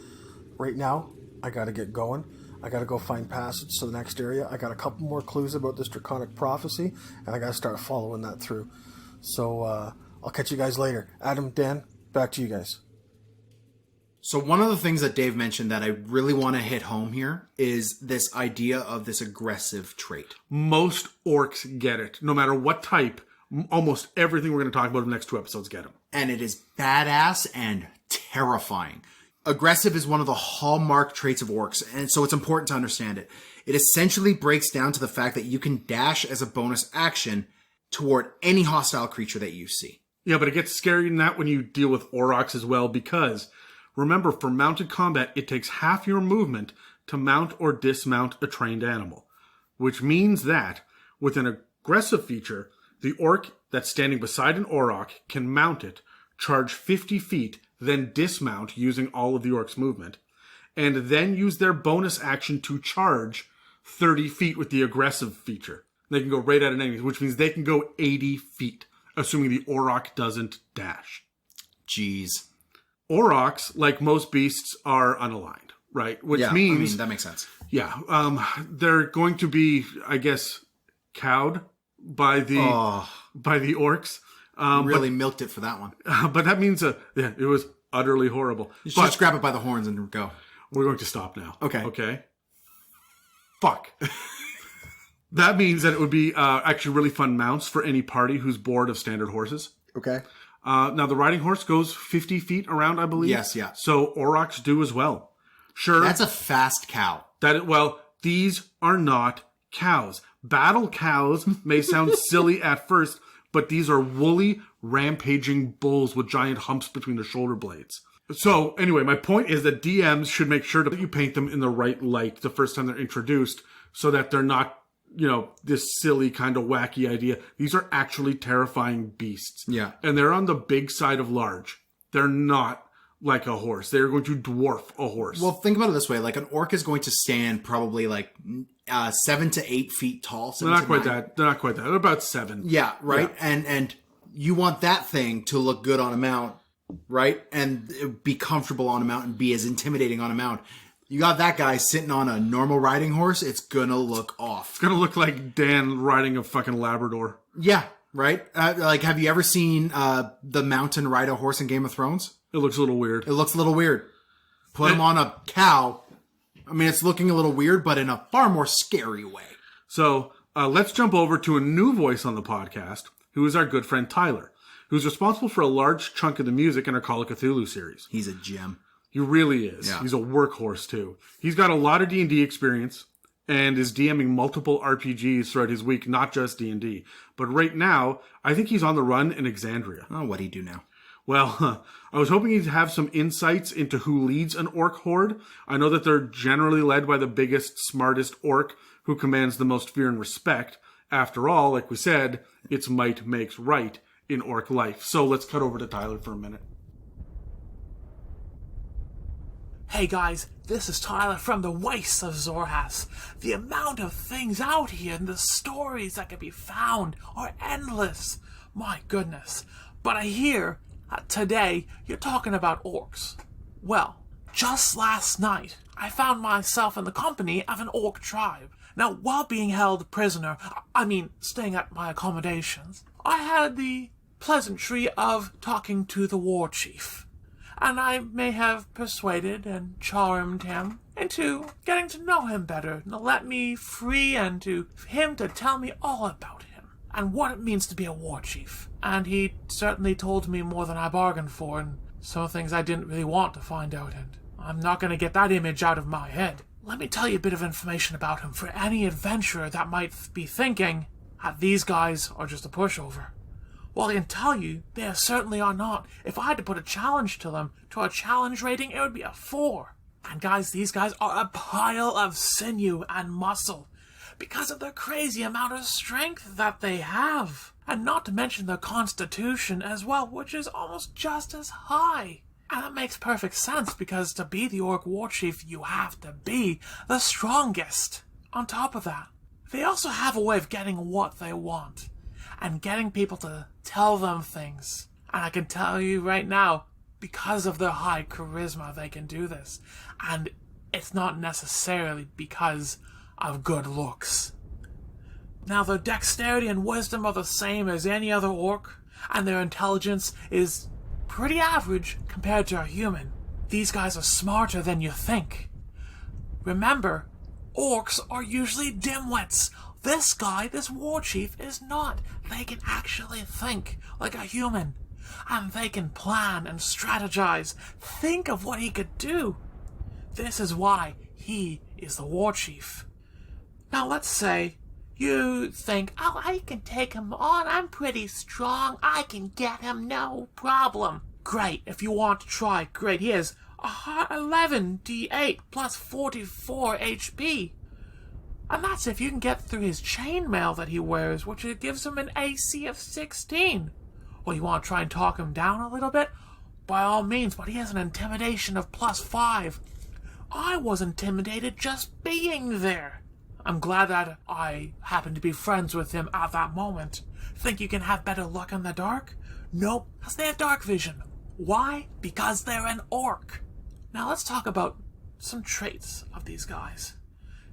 Right now, I gotta get going. I gotta go find passage to the next area. I got a couple more clues about this Draconic Prophecy, and I gotta start following that through. So, I'll catch you guys later. Adam, Dan, back to you guys. So one of the things that Dave mentioned that I really want to hit home here is this idea of this aggressive trait. Most orcs get it. No matter what type, almost everything we're going to talk about in the next 2 episodes get them. And it is badass and terrifying. Aggressive is one of the hallmark traits of orcs, and so it's important to understand it. It essentially breaks down to the fact that you can dash as a bonus action toward any hostile creature that you see. Yeah, but it gets scarier than that when you deal with Aurochs as well, because remember, for mounted combat, it takes half your movement to mount or dismount a trained animal, which means that with an aggressive feature, the orc that's standing beside an Auroch can mount it, charge 50 feet, then dismount using all of the orc's movement, and then use their bonus action to charge 30 feet with the aggressive feature. They can go right at an enemy, which means they can go 80 feet, assuming the Auroch doesn't dash. Jeez. Aurochs, like most beasts, are unaligned, right? Which means... that makes sense. Yeah. They're going to be, I guess, cowed by the orcs. Really milked it for that one. But that means, it was utterly horrible. You should just grab it by the horns and go. We're going to stop now. Okay. Okay. Fuck. That means that it would be actually really fun mounts for any party who's bored of standard horses. Okay. Now, the riding horse goes 50 feet around, I believe. Yes, yeah. So Aurochs do as well. Sure. That's a fast cow. These are not cows. Battle cows may sound silly at first, but these are woolly, rampaging bulls with giant humps between their shoulder blades. So, anyway, my point is that DMs should make sure that you paint them in the right light the first time they're introduced, so that they're not, this silly kind of wacky idea. These are actually terrifying beasts. Yeah. And they're on the big side of large. They're not like a horse. They're going to dwarf a horse. Well, think about it this way. Like, an orc is going to stand probably 7 to 8 feet tall. They're not quite that. They're about 7. Yeah, right? Yeah. And you want that thing to look good on a mount, right? And be comfortable on a mount and be as intimidating on a mount. You got that guy sitting on a normal riding horse, it's gonna look off. It's gonna look like Dan riding a fucking Labrador. Yeah, right? Have you ever seen the mountain ride a horse in Game of Thrones? It looks a little weird. It looks a little weird. Put him on a cow. I mean, it's looking a little weird, but in a far more scary way. So, let's jump over to a new voice on the podcast, who is our good friend Tyler, who's responsible for a large chunk of the music in our Call of Cthulhu series. He's a gem. He really is. Yeah. He's a workhorse, too. He's got a lot of D&D experience and is DMing multiple RPGs throughout his week, not just D&D. But right now, I think he's on the run in Exandria. Oh, what'd he do now? Well, I was hoping he'd have some insights into who leads an orc horde. I know that they're generally led by the biggest, smartest orc who commands the most fear and respect. After all, like we said, it's might makes right in orc life. So let's cut over to Tyler for a minute. Hey guys, this is Tyler from the Wastes of Xorhas. The amount of things out here and the stories that can be found are endless. My goodness. But I hear today you're talking about orcs. Well, just last night I found myself in the company of an orc tribe. Now, while being held prisoner, staying at my accommodations, I had the pleasantry of talking to the Warchief. And I may have persuaded and charmed him into getting to know him better, to let me free and to him to tell me all about him and what it means to be a war chief. And he certainly told me more than I bargained for, and some things I didn't really want to find out, and I'm not going to get that image out of my head. Let me tell you a bit of information about him for any adventurer that might be thinking that these guys are just a pushover. Well, I can tell you, they certainly are not. If I had to put a challenge to them, to a challenge rating, it would be a 4. And guys, these guys are a pile of sinew and muscle because of the crazy amount of strength that they have. And not to mention their constitution as well, which is almost just as high. And that makes perfect sense, because to be the Orc Warchief, you have to be the strongest. On top of that, they also have a way of getting what they want, and getting people to tell them things. And I can tell you right now, because of their high charisma, they can do this. And it's not necessarily because of good looks. Now, their dexterity and wisdom are the same as any other orc, and their intelligence is pretty average compared to a human. These guys are smarter than you think. Remember, orcs are usually dimwits. This guy, this warchief, is not. They can actually think like a human. And they can plan and strategize. Think of what he could do. This is why he is the warchief. Now let's say you think, oh, I can take him on. I'm pretty strong. I can get him, no problem. Great, if you want to try, great. He has 11 d8 plus 44 HP. And that's if you can get through his chainmail that he wears, which gives him an AC of 16. Well, you want to try and talk him down a little bit? By all means, but he has an intimidation of plus 5. I was intimidated just being there. I'm glad that I happened to be friends with him at that moment. Think you can have better luck in the dark? Nope, because they have dark vision. Why? Because they're an orc. Now let's talk about some traits of these guys.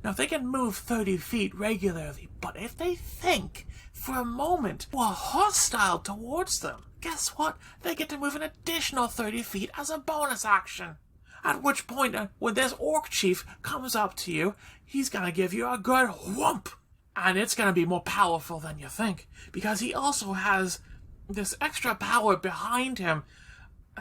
Now they can move 30 feet regularly, but if they think for a moment who are hostile towards them, guess what? They get to move an additional 30 feet as a bonus action. At which point, when this orc chief comes up to you, he's gonna give you a good whoomp. And it's gonna be more powerful than you think, because he also has this extra power behind him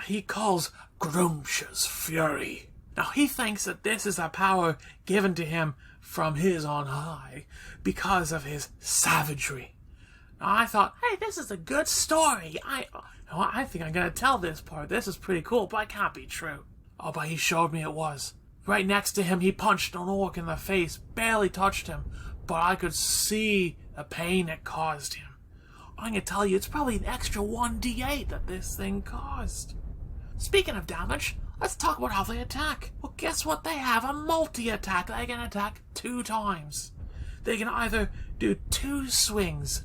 he calls Gruumsh's Fury. Now he thinks that this is a power given to him from his on high because of his savagery. Now I thought, hey, this is a good story. I think I'm gonna tell this part. This is pretty cool, but it can't be true. Oh, but he showed me it was. Right next to him, he punched an orc in the face, barely touched him, but I could see the pain it caused him. I'm gonna tell you, it's probably an extra 1d8 that this thing caused. Speaking of damage, let's talk about how they attack. Well, guess what? They have a multi-attack. They can attack 2 times. They can either do 2 swings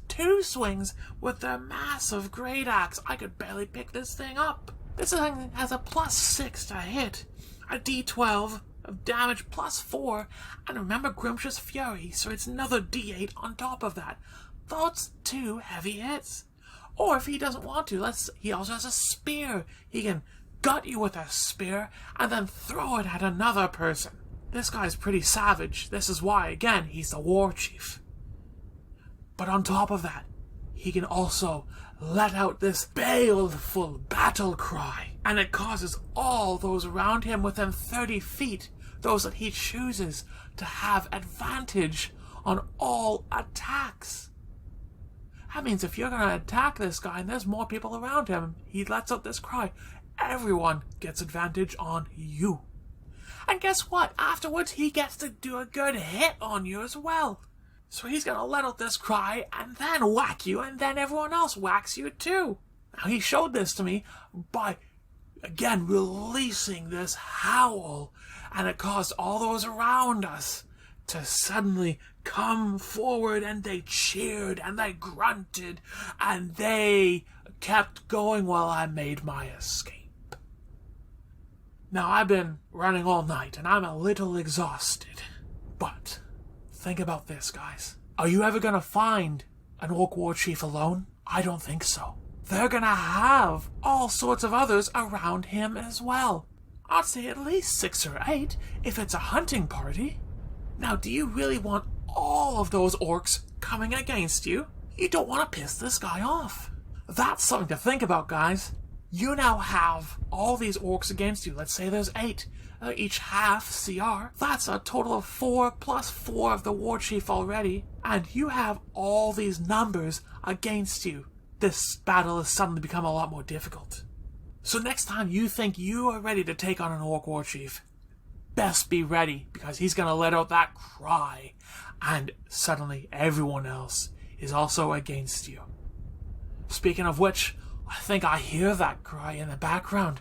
with their massive great axe. I could barely pick this thing up. This thing has a plus 6 to hit, a d12 of damage plus 4, and remember Gruumsh's Fury, so it's another d8 on top of that. That's 2 heavy hits. Or if he doesn't want to, he also has a spear. He can gut you with a spear and then throw it at another person. This guy's pretty savage. This is why, again, he's the warchief. But on top of that, he can also let out this baleful battle cry, and it causes all those around him within 30 feet, those that he chooses, to have advantage on all attacks. That means if you're going to attack this guy and there's more people around him, he lets out this cry, everyone gets advantage on you. And guess what? Afterwards, he gets to do a good hit on you as well. So he's going to let out this cry and then whack you, and then everyone else whacks you too. Now, he showed this to me by, again, releasing this howl, and it caused all those around us to suddenly come forward, and they cheered, and they grunted, and they kept going while I made my escape. Now, I've been running all night, and I'm a little exhausted, but think about this, guys. Are you ever gonna find an Orc Warchief alone? I don't think so. They're gonna have all sorts of others around him as well. I'd say at least 6 or 8 if it's a hunting party. Now, do you really want all of those orcs coming against you? You don't want to piss this guy off. That's something to think about, guys. You now have all these orcs against you. Let's say there's 8. Each half CR. That's a total of 4 plus 4 of the Warchief already. And you have all these numbers against you. This battle has suddenly become a lot more difficult. So next time you think you are ready to take on an Orc Warchief, best be ready, because he's going to let out that cry. And suddenly everyone else is also against you. Speaking of which, I think I hear that cry in the background.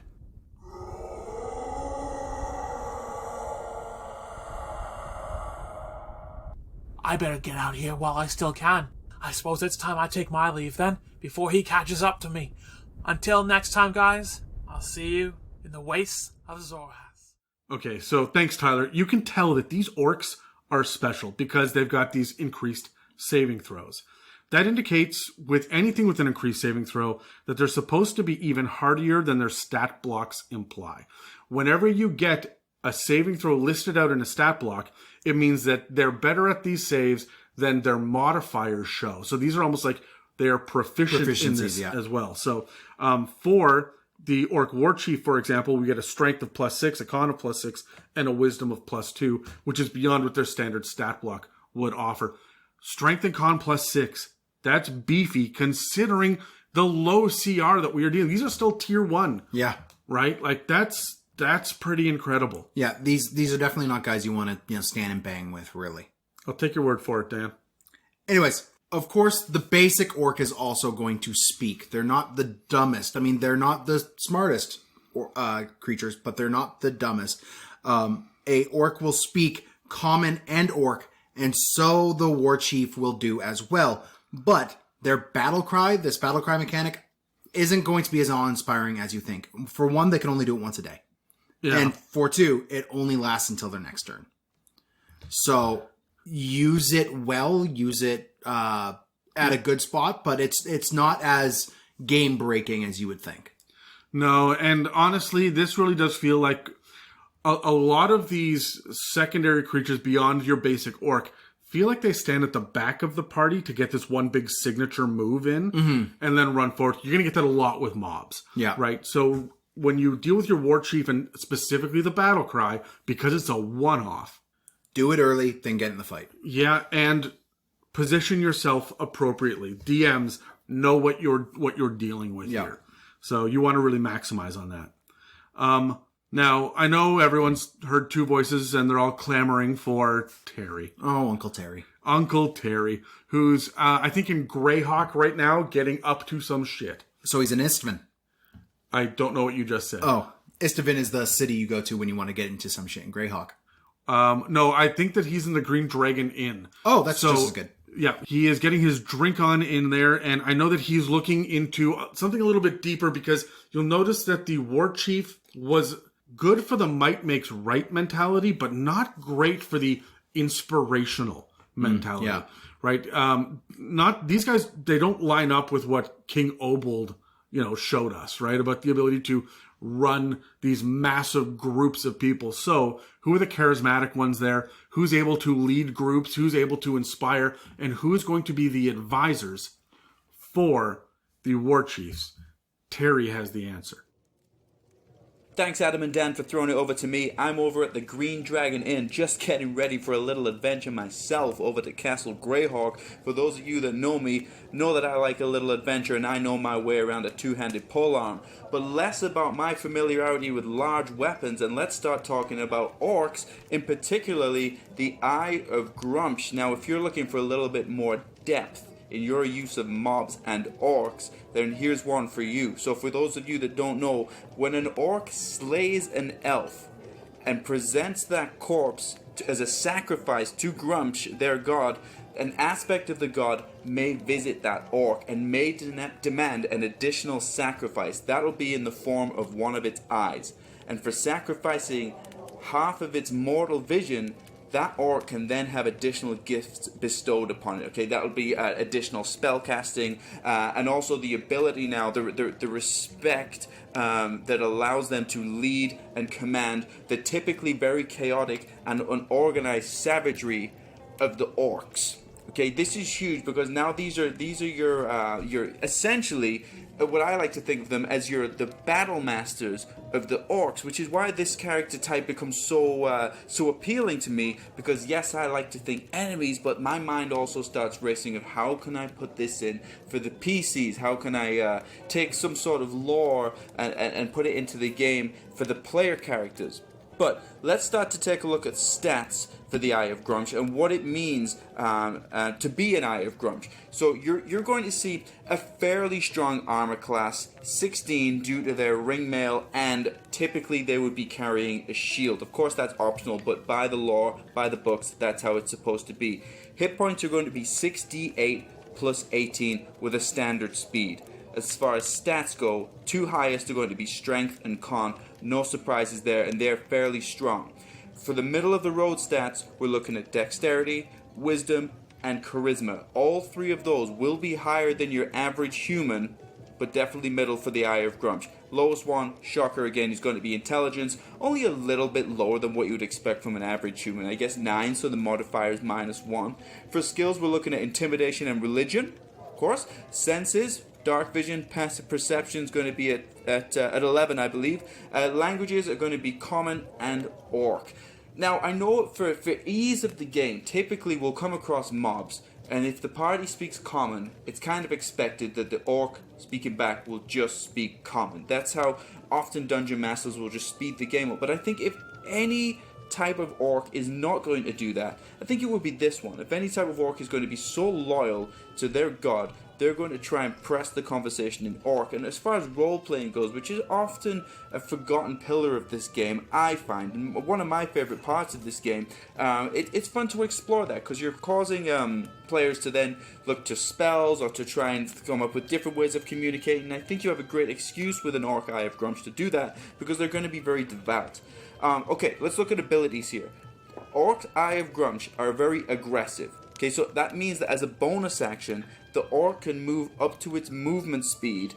I better get out of here while I still can. I suppose it's time I take my leave then, before he catches up to me. Until next time, guys, I'll see you in the wastes of Xorhas. Okay, so thanks, Tyler. You can tell that these orcs are special because they've got these increased saving throws. That indicates, with anything with an increased saving throw, that they're supposed to be even hardier than their stat blocks imply. Whenever you get a saving throw listed out in a stat block, it means that they're better at these saves than their modifiers show. So these are almost like they are proficient in this as well. So for the Orc Warchief, for example, we get a strength of +6, a con of +6, and a wisdom of +2, which is beyond what their standard stat block would offer. Strength and con +6, that's beefy considering the low CR that we are dealing. These are still tier 1. Yeah. Right? Like that's pretty incredible. Yeah, these are definitely not guys you want to stand and bang with, really. I'll take your word for it, Dan. Anyways, of course, the basic orc is also going to speak. They're not the dumbest. I mean, they're not the smartest creatures, but they're not the dumbest. A orc will speak common and orc, and so the warchief will do as well. But their battle cry, this battle cry mechanic, isn't going to be as awe-inspiring as you think. For one, they can only do it once a day. Yeah. And for two, it only lasts until their next turn. So use it well, use it at a good spot, but it's not as game-breaking as you would think. No, and honestly, this really does feel like a lot of these secondary creatures beyond your basic orc feel like they stand at the back of the party to get this one big signature move in and then run forward. You're going to get that a lot with mobs. Yeah. Right? So when you deal with your warchief and specifically the battle cry, because it's a one-off. Do it early, then get in the fight. Yeah, and position yourself appropriately. DMs know what you're dealing with here. So you want to really maximize on that. Now, I know everyone's heard two voices and they're all clamoring for Terry. Oh, Uncle Terry. Uncle Terry, who's, I think, in Greyhawk right now, getting up to some shit. So he's in Istvan. I don't know what you just said. Oh, Istvan is the city you go to when you want to get into some shit in Greyhawk. No, I think that he's in the Green Dragon Inn. Oh, that's just as good. Yeah, he is getting his drink on in there, and I know that he's looking into something a little bit deeper because you'll notice that the Warchief was good for the might makes right mentality, but not great for the inspirational mentality. Yeah. Right? Not these guys, they don't line up with what King Obold, showed us, right? About the ability to run these massive groups of people. So, who are the charismatic ones there? Who's able to lead groups? Who's able to inspire? And who's going to be the advisors for the war chiefs? Terry has the answer. Thanks, Adam and Dan, for throwing it over to me. I'm over at the Green Dragon Inn, just getting ready for a little adventure myself over at Castle Greyhawk. For those of you that know me, know that I like a little adventure and I know my way around a two-handed polearm. But less about my familiarity with large weapons, and let's start talking about orcs, in particularly the Eye of Gruumsh. Now, if you're looking for a little bit more depth in your use of mobs and orcs, then here's one for you. So for those of you that don't know, when an orc slays an elf and presents that corpse as a sacrifice to Gruumsh, their god, an aspect of the god may visit that orc and may demand an additional sacrifice. That'll be in the form of one of its eyes. And for sacrificing half of its mortal vision, that orc can then have additional gifts bestowed upon it. Okay, that'll be additional spell casting, and also the ability now, the respect that allows them to lead and command the typically very chaotic and unorganized savagery of the orcs. Okay, this is huge because now these are your essentially what I like to think of them as the battle masters of the orcs, which is why this character type becomes so appealing to me, because yes, I like to think enemies, but my mind also starts racing of how can I put this in for the PCs, how can I take some sort of lore and put it into the game for the player characters. But let's start to take a look at stats for the Eye of Gruumsh and what it means to be an Eye of Gruumsh. So you're going to see a fairly strong armor class, 16 due to their ring mail, and typically they would be carrying a shield. Of course that's optional, but by the law, by the books, that's how it's supposed to be. Hit points are going to be 6d8 plus 18 with a standard speed. As far as stats go, two highest are going to be strength and con. No surprises there, and they're fairly strong. For the middle of the road stats, we're looking at dexterity, wisdom, and charisma. All three of those will be higher than your average human, but definitely middle for the Eye of Gruumsh. Lowest one, shocker again, is going to be intelligence, only a little bit lower than what you would expect from an average human. I guess 9, so the modifier is -1. For skills, we're looking at intimidation and religion, of course. Senses, dark vision, passive perception is going to be at 11, I believe. Languages are going to be common and orc. Now, I know for ease of the game, typically we'll come across mobs, and if the party speaks common, it's kind of expected that the orc speaking back will just speak common. That's how often dungeon masters will just speed the game up. But I think if any type of orc is not going to do that, I think it would be this one. If any type of orc is going to be so loyal to their god, they're going to try and press the conversation in orc. And as far as role-playing goes, which is often a forgotten pillar of this game, I find, and one of my favorite parts of this game, it's fun to explore that, because you're causing players to then look to spells or to try and come up with different ways of communicating. I think you have a great excuse with an Orc Eye of Gruumsh to do that, because they're going to be very devout. Okay, let's look at abilities here. Orc Eye of Gruumsh are very aggressive. Okay, so that means that as a bonus action, the orc can move up to its movement speed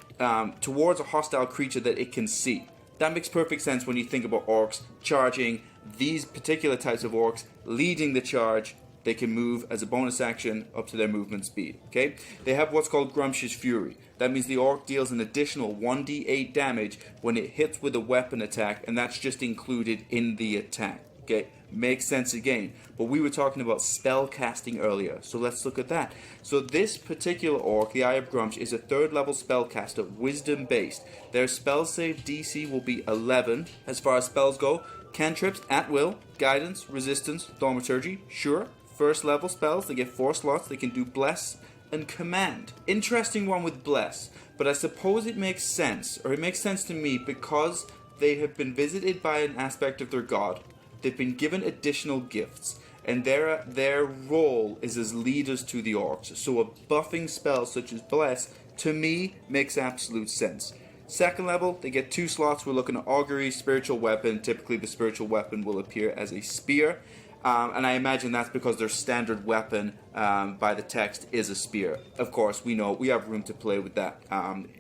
towards a hostile creature that it can see. That makes perfect sense when you think about orcs charging these particular types of orcs, leading the charge. They can move as a bonus action up to their movement speed. Okay, they have what's called Gruumsh's Fury. That means the orc deals an additional 1d8 damage when it hits with a weapon attack, and that's just included in the attack. Okay, makes sense again. But we were talking about spell casting earlier, so let's look at that. So this particular orc, the Eye of Gruumsh, is a 3rd level spellcaster, wisdom based. Their spell save DC will be 11. As far as spells go, cantrips at will, guidance, resistance, thaumaturgy, sure. 1st level spells, they get 4 slots. They can do bless and command. Interesting one with bless, but I suppose it makes sense, or it makes sense to me, because they have been visited by an aspect of their god. They've been given additional gifts, and their role is as leaders to the orcs. So a buffing spell such as Bless, to me, makes absolute sense. 2nd level, they get 2 slots. We're looking at Augury, Spiritual Weapon. Typically the Spiritual Weapon will appear as a spear, and I imagine that's because their standard weapon by the text is a spear. Of course, we know we have room to play with that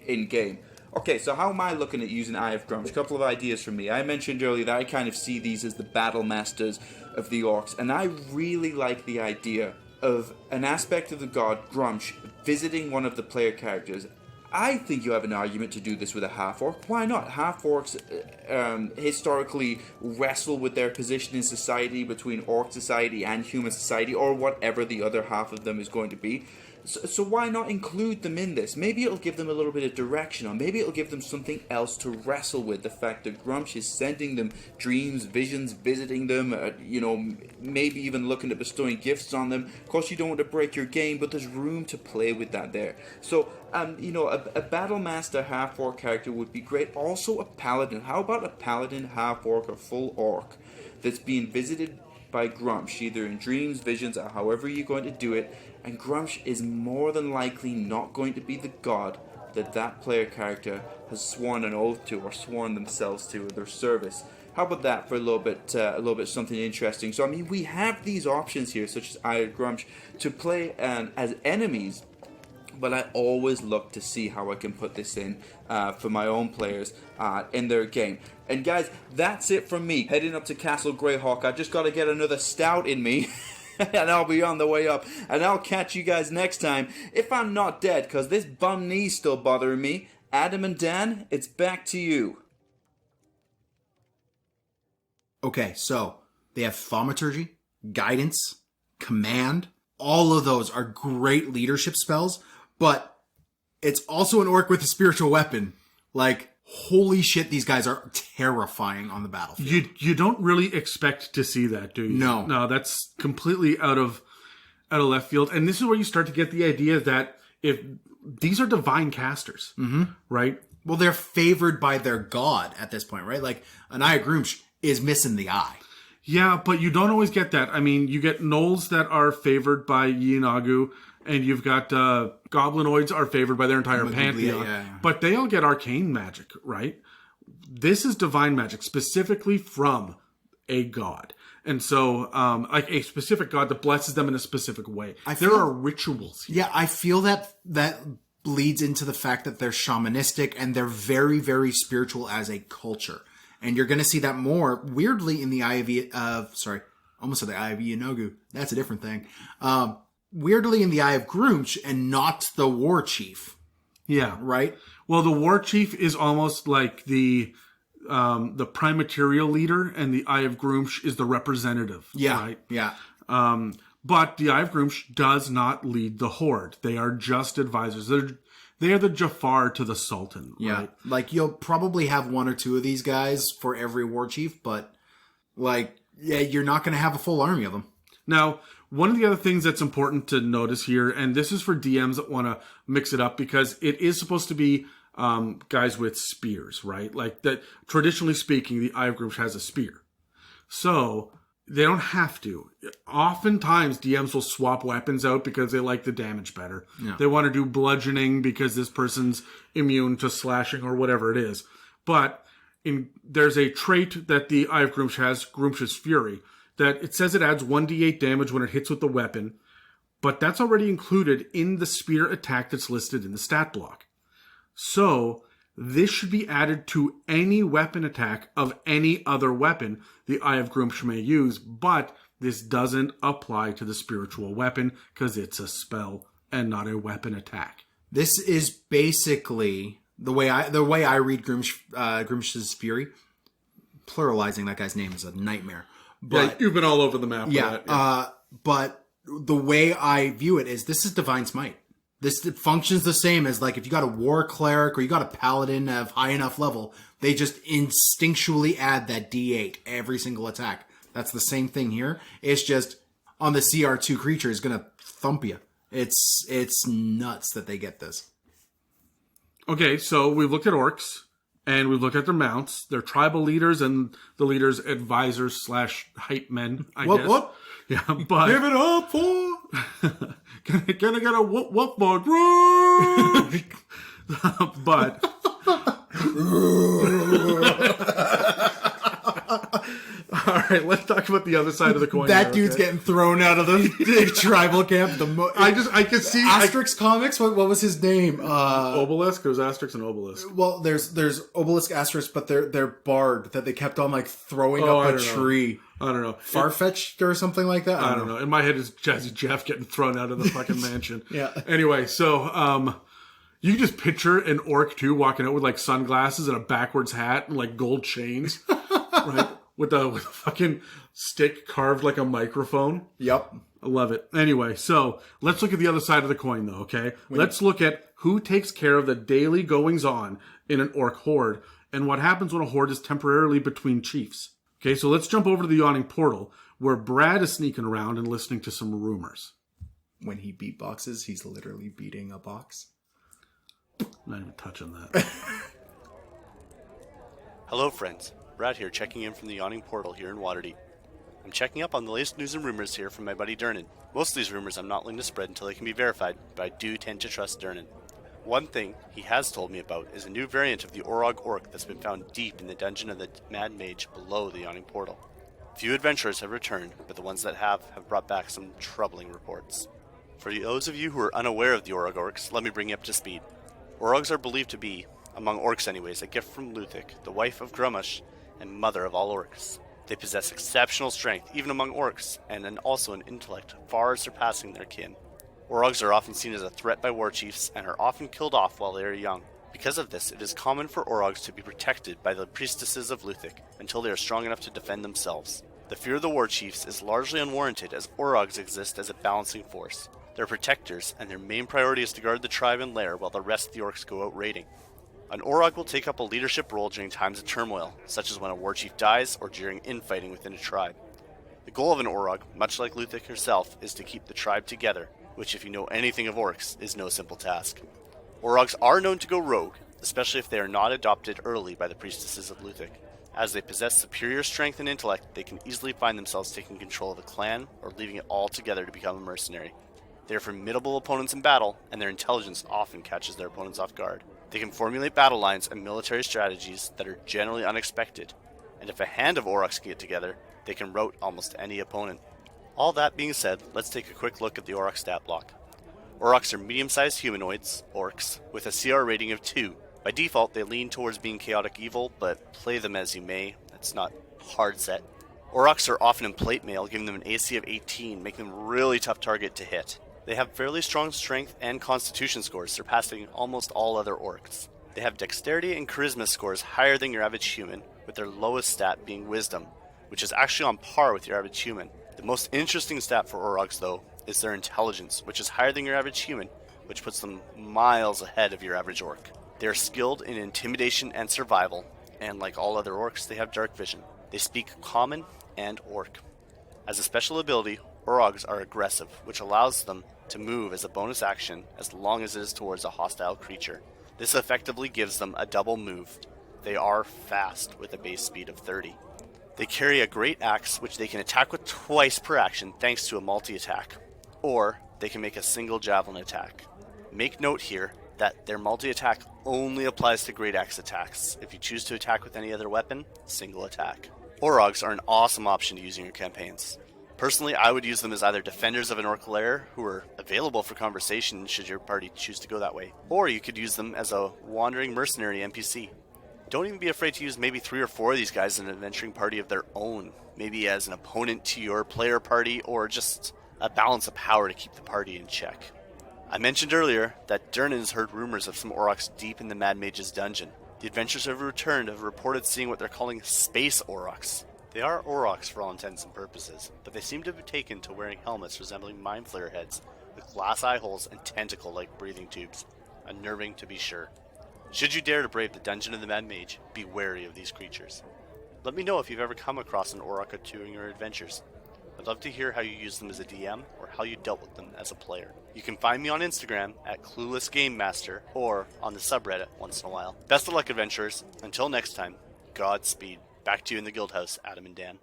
in-game. Okay, so how am I looking at using Eye of Gruumsh? A couple of ideas from me. I mentioned earlier that I kind of see these as the battle masters of the orcs, and I really like the idea of an aspect of the god, Gruumsh, visiting one of the player characters. I think you have an argument to do this with a half-orc. Why not? Half-orcs historically wrestle with their position in society between orc society and human society, or whatever the other half of them is going to be. So why not include them in this? Maybe it'll give them a little bit of direction, or maybe it'll give them something else to wrestle with. The fact that Gruumsh is sending them dreams, visions, visiting them, maybe even looking at bestowing gifts on them. Of course, you don't want to break your game, but there's room to play with that there. So, a battle master half-orc character would be great. Also, a paladin. How about a paladin half-orc or full orc that's being visited by Gruumsh, either in dreams, visions, or however you're going to do it, and Gruumsh is more than likely not going to be the god that player character has sworn an oath to, or sworn themselves to, or their service. How about that for a little bit something interesting? So I mean, we have these options here, such as Eye of Gruumsh, to play as enemies. But I always look to see how I can put this in for my own players in their game. And guys, that's it from me. Heading up to Castle Greyhawk. I just got to get another stout in me. And I'll be on the way up. And I'll catch you guys next time, if I'm not dead, because this bum knee's still bothering me. Adam and Dan, it's back to you. Okay, so they have thaumaturgy, guidance, command. All of those are great leadership spells, but it's also an orc with a spiritual weapon. Like, holy shit, these guys are terrifying on the battlefield. You don't really expect to see that, do you? No, that's completely out of left field. And this is where you start to get the idea that if these are divine casters, right? Well, they're favored by their god at this point, right? Like, an Eye of Gruumsh is missing the eye. Yeah, but you don't always get that. I mean, you get gnolls that are favored by Yeenagu, and you've got goblinoids are favored by their entire pantheon. Yeah. But they all get arcane magic, right? This is divine magic, specifically from a god. And so, like a specific god that blesses them in a specific way. There are rituals here. Yeah, I feel that bleeds into the fact that they're shamanistic and they're very, very spiritual as a culture. And you're going to see that more, weirdly, in the Eye of... almost said the Eye of Yeenagu. That's a different thing. Weirdly in the Eye of Gruumsh and not the Warchief. Yeah. Right? Well, the Warchief is almost like the prime material leader, and the Eye of Gruumsh is the representative. Yeah. Right? Yeah. But the Eye of Gruumsh does not lead the Horde. They are just advisors. They are the Jafar to the Sultan. Yeah. Right? Like, you'll probably have one or two of these guys for every Warchief, but, like, yeah, you're not going to have a full army of them. Now, one of the other things that's important to notice here, and this is for DMs that want to mix it up, because it is supposed to be guys with spears, right? Like, that. Traditionally speaking, the Eye of Gruumsh has a spear. So, they don't have to. Oftentimes, DMs will swap weapons out because they like the damage better. Yeah. They want to do bludgeoning because this person's immune to slashing or whatever it is. But there's a trait that the Eye of Gruumsh has, Gruumsh's Fury, that it says it adds 1d8 damage when it hits with the weapon, but that's already included in the spear attack that's listed in the stat block. So, this should be added to any weapon attack of any other weapon the Eye of Gruumsh may use, but this doesn't apply to the spiritual weapon because it's a spell and not a weapon attack. This is basically the way I read Gruumsh's Fury. Pluralizing that guy's name is a nightmare. But yeah, you've been all over the map. Yeah, with that. but the way I view it is this is Divine Smite. This functions the same as, like, if you got a war cleric or you got a paladin of high enough level, they just instinctually add that d8 every single attack. That's the same thing here. It's just on the CR2 creature is going to thump you. It's nuts that they get this. Okay, so we've looked at orcs, and we've looked at their mounts, their tribal leaders, and the leaders' advisors / hype men, I guess. What? Yeah, but... Give it up for... Can I get a whoop for Grunge? But... All right, let's talk about the other side of the coin. That dude's getting thrown out of the tribal camp. I could see Asterix Comics. What was his name? Obelisk. There's Asterix and Obelisk. Well, there's Obelisk, Asterix, but they're Bard that they kept on like throwing up a tree. I don't know. Farfetched or something like that. I don't know. In my head, it's Jazzy Jeff getting thrown out of the fucking mansion. Yeah. Anyway, so you can just picture an orc too walking out with like sunglasses and a backwards hat and like gold chains, right? With a fucking stick carved like a microphone. Yep. I love it. Anyway, so let's look at the other side of the coin, though, okay? Let's look at who takes care of the daily goings-on in an orc horde and what happens when a horde is temporarily between chiefs. Okay, so let's jump over to the Yawning Portal, where Brad is sneaking around and listening to some rumors. When he beatboxes, he's literally beating a box. Not even touching that. Hello, friends. Brad here, checking in from the Yawning Portal here in Waterdeep. I'm checking up on the latest news and rumors here from my buddy Durnan. Most of these rumors I'm not willing to spread until they can be verified, but I do tend to trust Durnan. One thing he has told me about is a new variant of the Orog Orc that's been found deep in the dungeon of the Mad Mage below the Yawning Portal. Few adventurers have returned, but the ones that have brought back some troubling reports. For those of you who are unaware of the Orog Orcs, let me bring you up to speed. Orogs are believed to be, among orcs anyways, a gift from Luthic, the wife of Gruumsh, and mother of all orcs. They possess exceptional strength, even among orcs, and also an intellect far surpassing their kin. Orogs are often seen as a threat by warchiefs, and are often killed off while they are young. Because of this, it is common for Orogs to be protected by the priestesses of Luthic, until they are strong enough to defend themselves. The fear of the warchiefs is largely unwarranted, as Orogs exist as a balancing force. They're protectors, and their main priority is to guard the tribe and lair, while the rest of the orcs go out raiding. An Auroch will take up a leadership role during times of turmoil, such as when a warchief dies or during infighting within a tribe. The goal of an Auroch, much like Luthic herself, is to keep the tribe together, which if you know anything of orcs, is no simple task. Aurochs are known to go rogue, especially if they are not adopted early by the priestesses of Luthic. As they possess superior strength and intellect, they can easily find themselves taking control of a clan or leaving it all together to become a mercenary. They are formidable opponents in battle, and their intelligence often catches their opponents off guard. They can formulate battle lines and military strategies that are generally unexpected, and if a hand of Aurochs get together, they can rout almost any opponent. All that being said, let's take a quick look at the Auroch stat block. Aurochs are medium-sized humanoids, orcs, with a CR rating of 2. By default, they lean towards being chaotic evil, but play them as you may. It's not hard set. Aurochs are often in plate mail, giving them an AC of 18, making them a really tough target to hit. They have fairly strong strength and constitution scores, surpassing almost all other orcs. They have dexterity and charisma scores higher than your average human, with their lowest stat being wisdom, which is actually on par with your average human. The most interesting stat for Aurochs, though, is their intelligence, which is higher than your average human, which puts them miles ahead of your average orc. They are skilled in intimidation and survival, and like all other orcs, they have dark vision. They speak Common and Orc. As a special ability, Aurochs are aggressive, which allows them to move as a bonus action as long as it is towards a hostile creature. This effectively gives them a double move. They are fast with a base speed of 30. They carry a great axe, which they can attack with twice per action thanks to a multi-attack, or they can make a single javelin attack. Make note here that their multi-attack only applies to great axe attacks. If you choose to attack with any other weapon, single attack. Aurochs are an awesome option to use in your campaigns. Personally, I would use them as either defenders of an orc lair, who are available for conversation should your party choose to go that way, or you could use them as a wandering mercenary NPC. Don't even be afraid to use maybe 3 or 4 of these guys in an adventuring party of their own, maybe as an opponent to your player party, or just a balance of power to keep the party in check. I mentioned earlier that Durnan has heard rumors of some Aurochs deep in the Mad Mage's dungeon. The adventurers who have returned have reported seeing what they're calling space Aurochs. They are Aurochs for all intents and purposes, but they seem to have taken to wearing helmets resembling mind flayer heads, with glass eye holes and tentacle-like breathing tubes. Unnerving to be sure. Should you dare to brave the dungeon of the Mad Mage, be wary of these creatures. Let me know if you've ever come across an Auroch or two in your adventures. I'd love to hear how you used them as a DM, or how you dealt with them as a player. You can find me on Instagram at CluelessGameMaster, or on the subreddit once in a while. Best of luck, adventurers. Until next time, Godspeed. Back to you in the Guildhouse, Adam and Dan.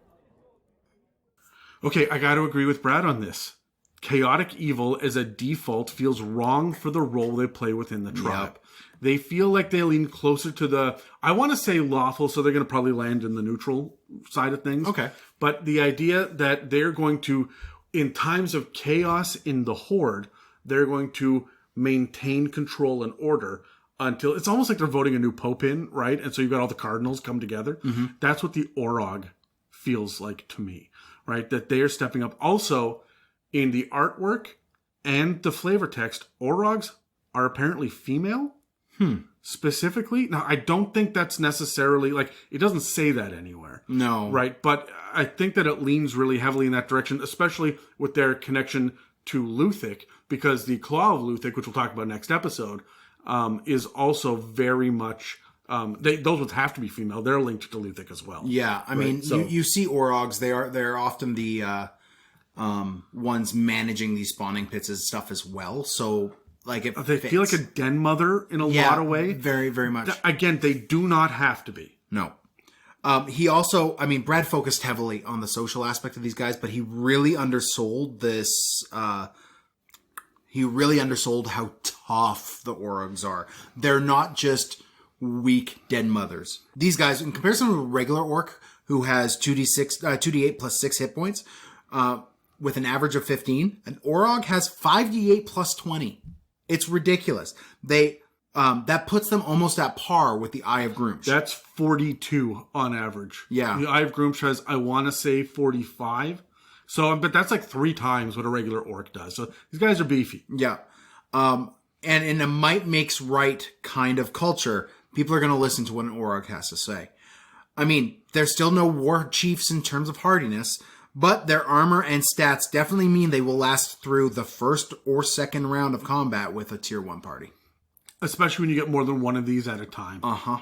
Okay, I got to agree with Brad on this. Chaotic evil as a default feels wrong for the role they play within the tribe. Yep. They feel like they lean closer to the, I want to say lawful, so they're going to probably land in the neutral side of things. Okay. But the idea that they're going to, in times of chaos in the Horde, they're going to maintain control and order until, it's almost like they're voting a new pope in, right? And so you've got all the cardinals come together. Mm-hmm. That's what the Orog feels like to me, right? That they are stepping up. Also, in the artwork and the flavor text, Aurochs are apparently female. Specifically. Now, I don't think that's necessarily, like, it doesn't say that anywhere. No. Right? But I think that it leans really heavily in that direction, especially with their connection to Luthic, because the Claw of Luthic, which we'll talk about next episode, is also very much, those would have to be female. They're linked to Luthic as well. Yeah. I mean, so, you see Aurochs, they're often the ones managing these spawning pits and stuff as well. So, like, it they feel like a den mother in a lot of ways. Very, very much. Again, they do not have to be. No. He also, I mean, Brad focused heavily on the social aspect of these guys, but he really undersold this. He really undersold how tough the Aurochs are. They're not just weak den mothers. These guys, in comparison to a regular orc who has 2d8 plus 6 hit points, with an average of 15, an Auroch has 5d8 plus 20. It's ridiculous. They that puts them almost at par with the Eye of Gruumsh. That's 42 on average. Yeah. The Eye of Gruumsh has, I want to say, 45. So, but that's like 3 times what a regular orc does. So these guys are beefy. Yeah. And in a might makes right kind of culture, people are going to listen to what an Auroch has to say. I mean, there's still no war chiefs in terms of hardiness, but their armor and stats definitely mean they will last through the first or second round of combat with a tier 1 party. Especially when you get more than one of these at a time. Uh-huh.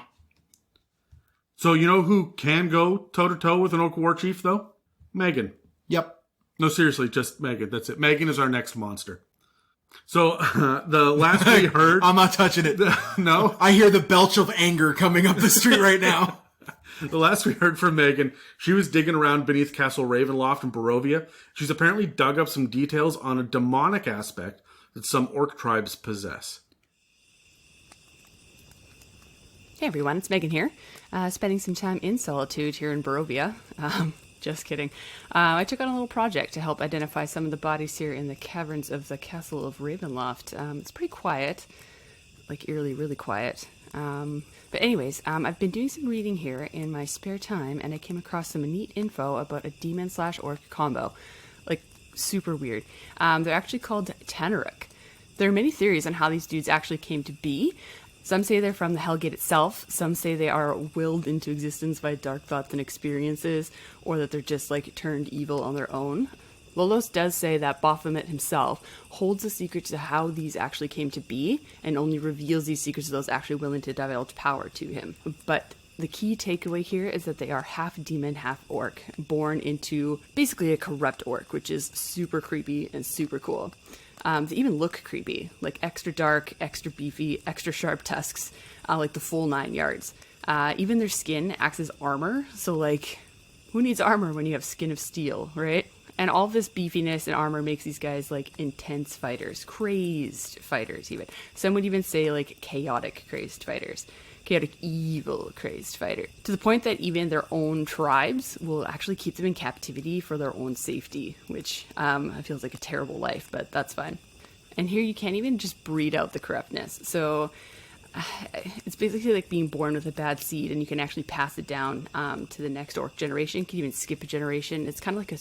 So you know who can go toe-to-toe with an Orc Warchief, though? Megan. Yep. No, seriously, just Megan. That's it. Megan is our next monster. So, the last we heard... I'm not touching it. No? I hear the belch of anger coming up the street right now. The last we heard from Megan, she was digging around beneath Castle Ravenloft in Barovia. She's apparently dug up some details on a demonic aspect that some orc tribes possess. Hey everyone, it's Megan here, spending some time in solitude here in Barovia. Just kidding. I took on a little project to help identify some of the bodies here in the caverns of the Castle of Ravenloft. It's pretty quiet, like eerily really quiet. But anyways, I've been doing some reading here in my spare time, and I came across some neat info about a demon/orc combo. Like, super weird. They're actually called Tanarukk. There are many theories on how these dudes actually came to be. Some say they're from the Hellgate itself, some say they are willed into existence by dark thoughts and experiences, or that they're just like turned evil on their own. Lolos does say that Baphomet himself holds the secret to how these actually came to be, and only reveals these secrets to those actually willing to divulge power to him. But the key takeaway here is that they are half demon, half orc, born into basically a corrupt orc, which is super creepy and super cool. They even look creepy, like extra dark, extra beefy, extra sharp tusks, like the full 9 yards. Even their skin acts as armor, so like, who needs armor when you have skin of steel, right? And all this beefiness and armor makes these guys like intense fighters, crazed fighters even. Some would even say like chaotic crazed fighters. Chaotic evil crazed fighter. To the point that even their own tribes will actually keep them in captivity for their own safety, which feels like a terrible life, but that's fine. And here you can't even just breed out the corruptness. So it's basically like being born with a bad seed, and you can actually pass it down to the next orc generation. You can even skip a generation. It's kind of like a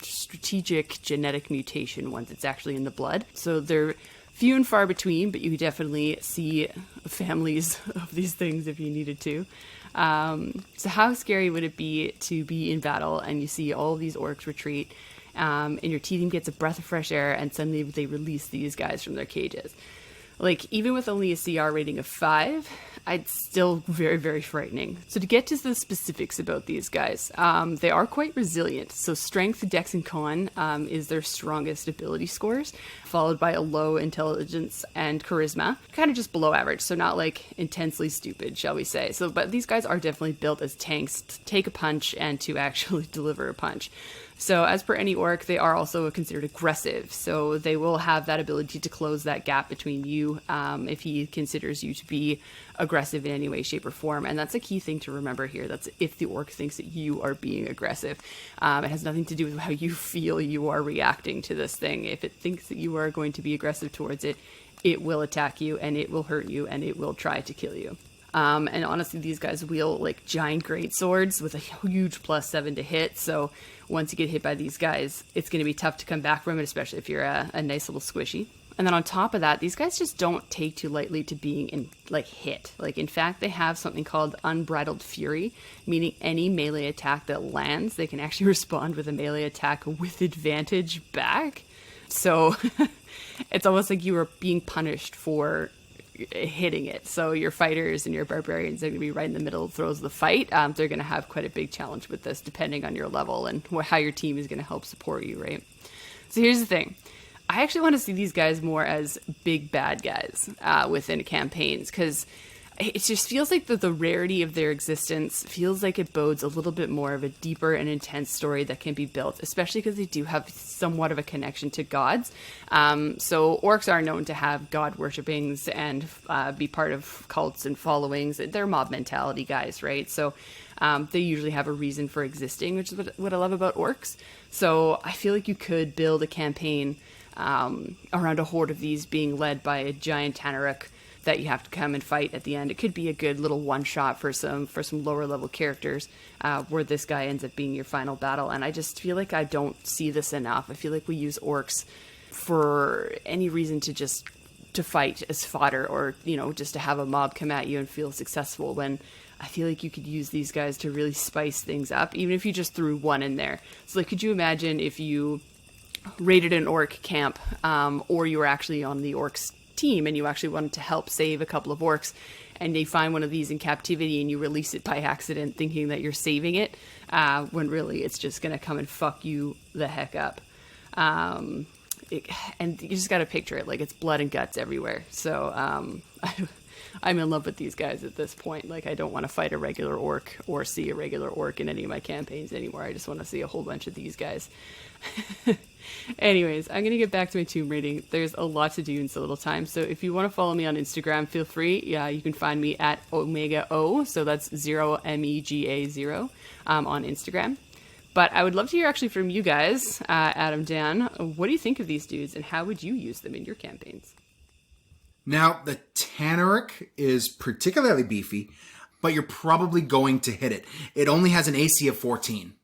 strategic genetic mutation once it's actually in the blood. So they're few and far between, but you could definitely see families of these things if you needed to. So how scary would it be to be in battle and you see all of these orcs retreat, and your team gets a breath of fresh air, and suddenly they release these guys from their cages? Like, even with only a CR rating of 5, it's still very, very frightening. So to get to the specifics about these guys, they are quite resilient. So strength, dex, and con is their strongest ability scores, followed by a low intelligence and charisma, kind of just below average, so not like intensely stupid, shall we say. So, but these guys are definitely built as tanks to take a punch and to actually deliver a punch. So as per any orc, they are also considered aggressive. So they will have that ability to close that gap between you if he considers you to be aggressive in any way, shape, or form. And that's a key thing to remember here. That's if the orc thinks that you are being aggressive. It has nothing to do with how you feel you are reacting to this thing. If it thinks that you are going to be aggressive towards it, it will attack you, and it will hurt you, and it will try to kill you. And honestly, these guys wield like giant great swords with a huge +7 to hit. So once you get hit by these guys, it's going to be tough to come back from it, especially if you're a nice little squishy. And then on top of that, these guys just don't take too lightly to being hit. Like, in fact, they have something called Unbridled Fury, meaning any melee attack that lands, they can actually respond with a melee attack with advantage back. So it's almost like you are being punished for hitting it. So your fighters and your barbarians are going to be right in the middle of the throes of the fight. They're going to have quite a big challenge with this, depending on your level and how your team is going to help support you, right? So here's the thing. I actually want to see these guys more as big bad guys within campaigns, because it just feels like the rarity of their existence feels like it bodes a little bit more of a deeper and intense story that can be built, especially because they do have somewhat of a connection to gods. So orcs are known to have god worshippings and be part of cults and followings. They're mob mentality guys, right? So they usually have a reason for existing, which is what I love about orcs. So I feel like you could build a campaign around a horde of these being led by a giant Tanarukk that you have to come and fight at the end. It could be a good little one-shot for some lower level characters, where this guy ends up being your final battle. And I just feel like I don't see this enough. I feel like we use orcs for any reason to fight as fodder, or just to have a mob come at you and feel successful, when I feel like you could use these guys to really spice things up, even if you just threw one in there. So like, could you imagine if you raided an orc camp, or you were actually on the orcs team and you actually wanted to help save a couple of orcs, and they find one of these in captivity and you release it by accident thinking that you're saving it, when really it's just going to come and fuck you the heck up. And you just got to picture it, like it's blood and guts everywhere. So I'm in love with these guys at this point. Like, I don't want to fight a regular orc or see a regular orc in any of my campaigns anymore. I just want to see a whole bunch of these guys. Anyways, I'm going to get back to my tomb raiding. There's a lot to do in so little time. So if you want to follow me on Instagram, feel free. Yeah, you can find me at Omega O. So that's 0MEGA0 on Instagram. But I would love to hear actually from you guys, Adam, Dan. What do you think of these dudes and how would you use them in your campaigns? Now, the Tanarukk is particularly beefy, but you're probably going to hit it. It only has an AC of 14,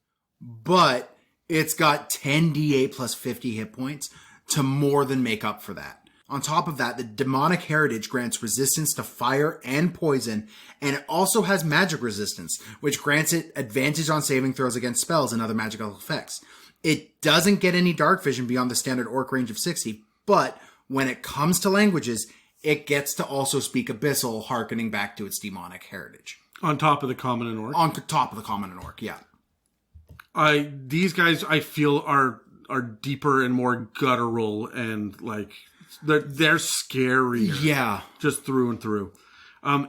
but it's got 10d8 plus 50 hit points to more than make up for that. On top of that, the demonic heritage grants resistance to fire and poison, and it also has magic resistance, which grants it advantage on saving throws against spells and other magical effects. It doesn't get any dark vision beyond the standard orc range of 60, but when it comes to languages, it gets to also speak Abyssal, harkening back to its demonic heritage. On top of the common and orc? On top of the common and orc, yeah. These guys, I feel, are deeper and more guttural, and like they're scarier. Yeah. Just through and through.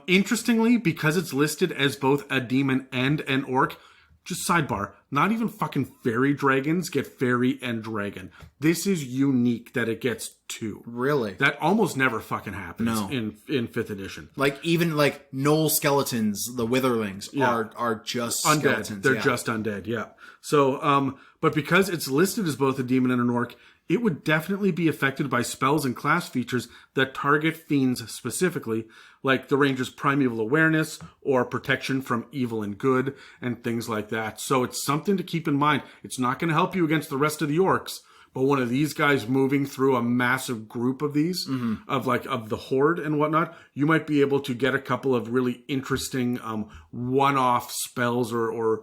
Interestingly, because it's listed as both a demon and an orc, just sidebar, not even fucking fairy dragons get fairy and dragon. This is unique that it gets two. Really? That almost never fucking happens in 5th edition. Like, even like Knoll skeletons, the witherlings, are just undead. Skeletons. They're just undead, yeah. So, but because it's listed as both a demon and an orc, it would definitely be affected by spells and class features that target fiends specifically, like the ranger's primeval awareness or protection from evil and good and things like that. So it's something to keep in mind. It's not going to help you against the rest of the orcs, but one of these guys moving through a massive group of these, of the horde and whatnot, you might be able to get a couple of really interesting one-off spells or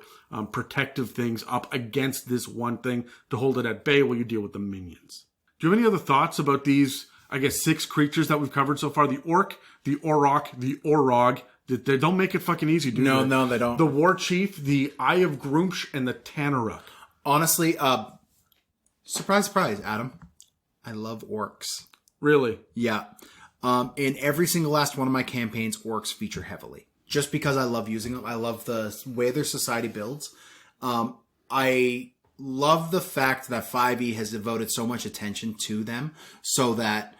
protective things up against this one thing to hold it at bay while you deal with the minions. Do you have any other thoughts about these, 6 creatures that we've covered so far? The orc, the Auroch, the Orog. They don't make it fucking easy, do they? No, they don't. The Warchief, the Eye of Gruumsh, and the Tanarukk. Honestly, surprise, surprise, Adam. I love orcs. Really? Yeah. In every single last one of my campaigns, orcs feature heavily. Just because I love using them. I love the way their society builds. I love the fact that 5e has devoted so much attention to them so that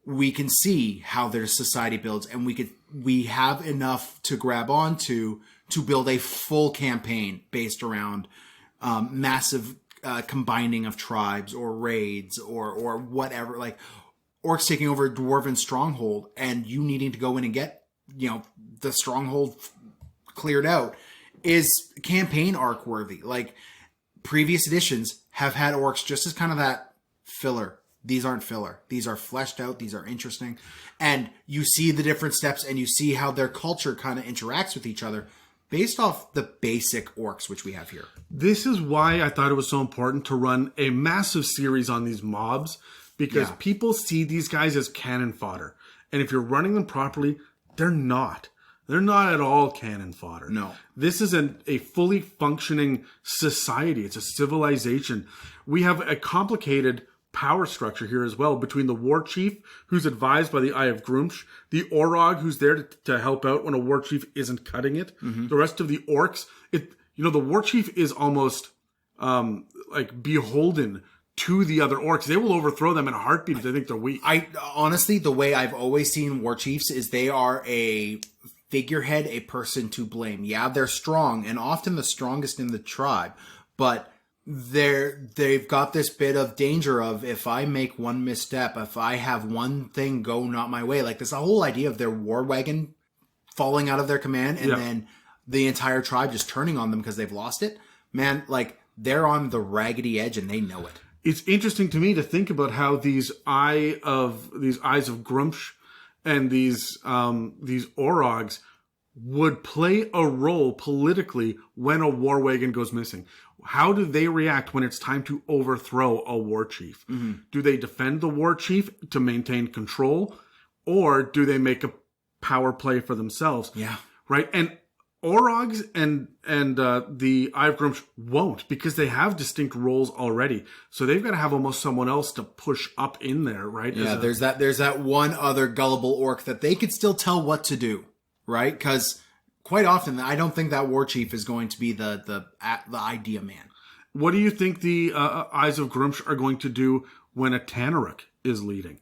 we can see how their society builds, and we have enough to grab onto to build a full campaign based around massive combining of tribes or raids or whatever, like orcs taking over a dwarven stronghold and you needing to go in and get, the stronghold cleared out is campaign arc worthy. Like, previous editions have had orcs just as kind of that filler. These aren't filler. These are fleshed out. These are interesting. And you see the different steps and you see how their culture kind of interacts with each other based off the basic orcs, which we have here. This is why I thought it was so important to run a massive series on these mobs, because people see these guys as cannon fodder. And if you're running them properly, they're not. They're not at all cannon fodder. No. This is a fully functioning society. It's a civilization. We have a complicated power structure here as well between the Warchief, who's advised by the Eye of Gruumsh, the Orog, who's there to help out when a Warchief isn't cutting it, the rest of the orcs. The Warchief is almost beholden to the other orcs. They will overthrow them in a heartbeat if they think they're weak. Honestly, the way I've always seen Warchiefs is they are a figurehead, a person to blame. Yeah, they're strong and often the strongest in the tribe, but they've got this bit of danger of, if I make one misstep, if I have one thing go not my way, like this whole idea of their war wagon falling out of their command and then the entire tribe just turning on them because they've lost it. Man, like, they're on the raggedy edge and they know it. It's interesting to me to think about how these eyes of Gruumsh and these Orogs would play a role politically when a war wagon goes missing. How do they react when it's time to overthrow a war chief? Do they defend the war chief to maintain control? or do they make a power play for themselves? Yeah. Right? And Aurochs and the Eye of Gruumsh won't, because they have distinct roles already. So they've got to have almost someone else to push up in there, right? Yeah, there's that one other gullible orc that they could still tell what to do, right? Because quite often, I don't think that Warchief is going to be the idea man. What do you think the Eyes of Gruumsh are going to do when a Tanarukk is leading?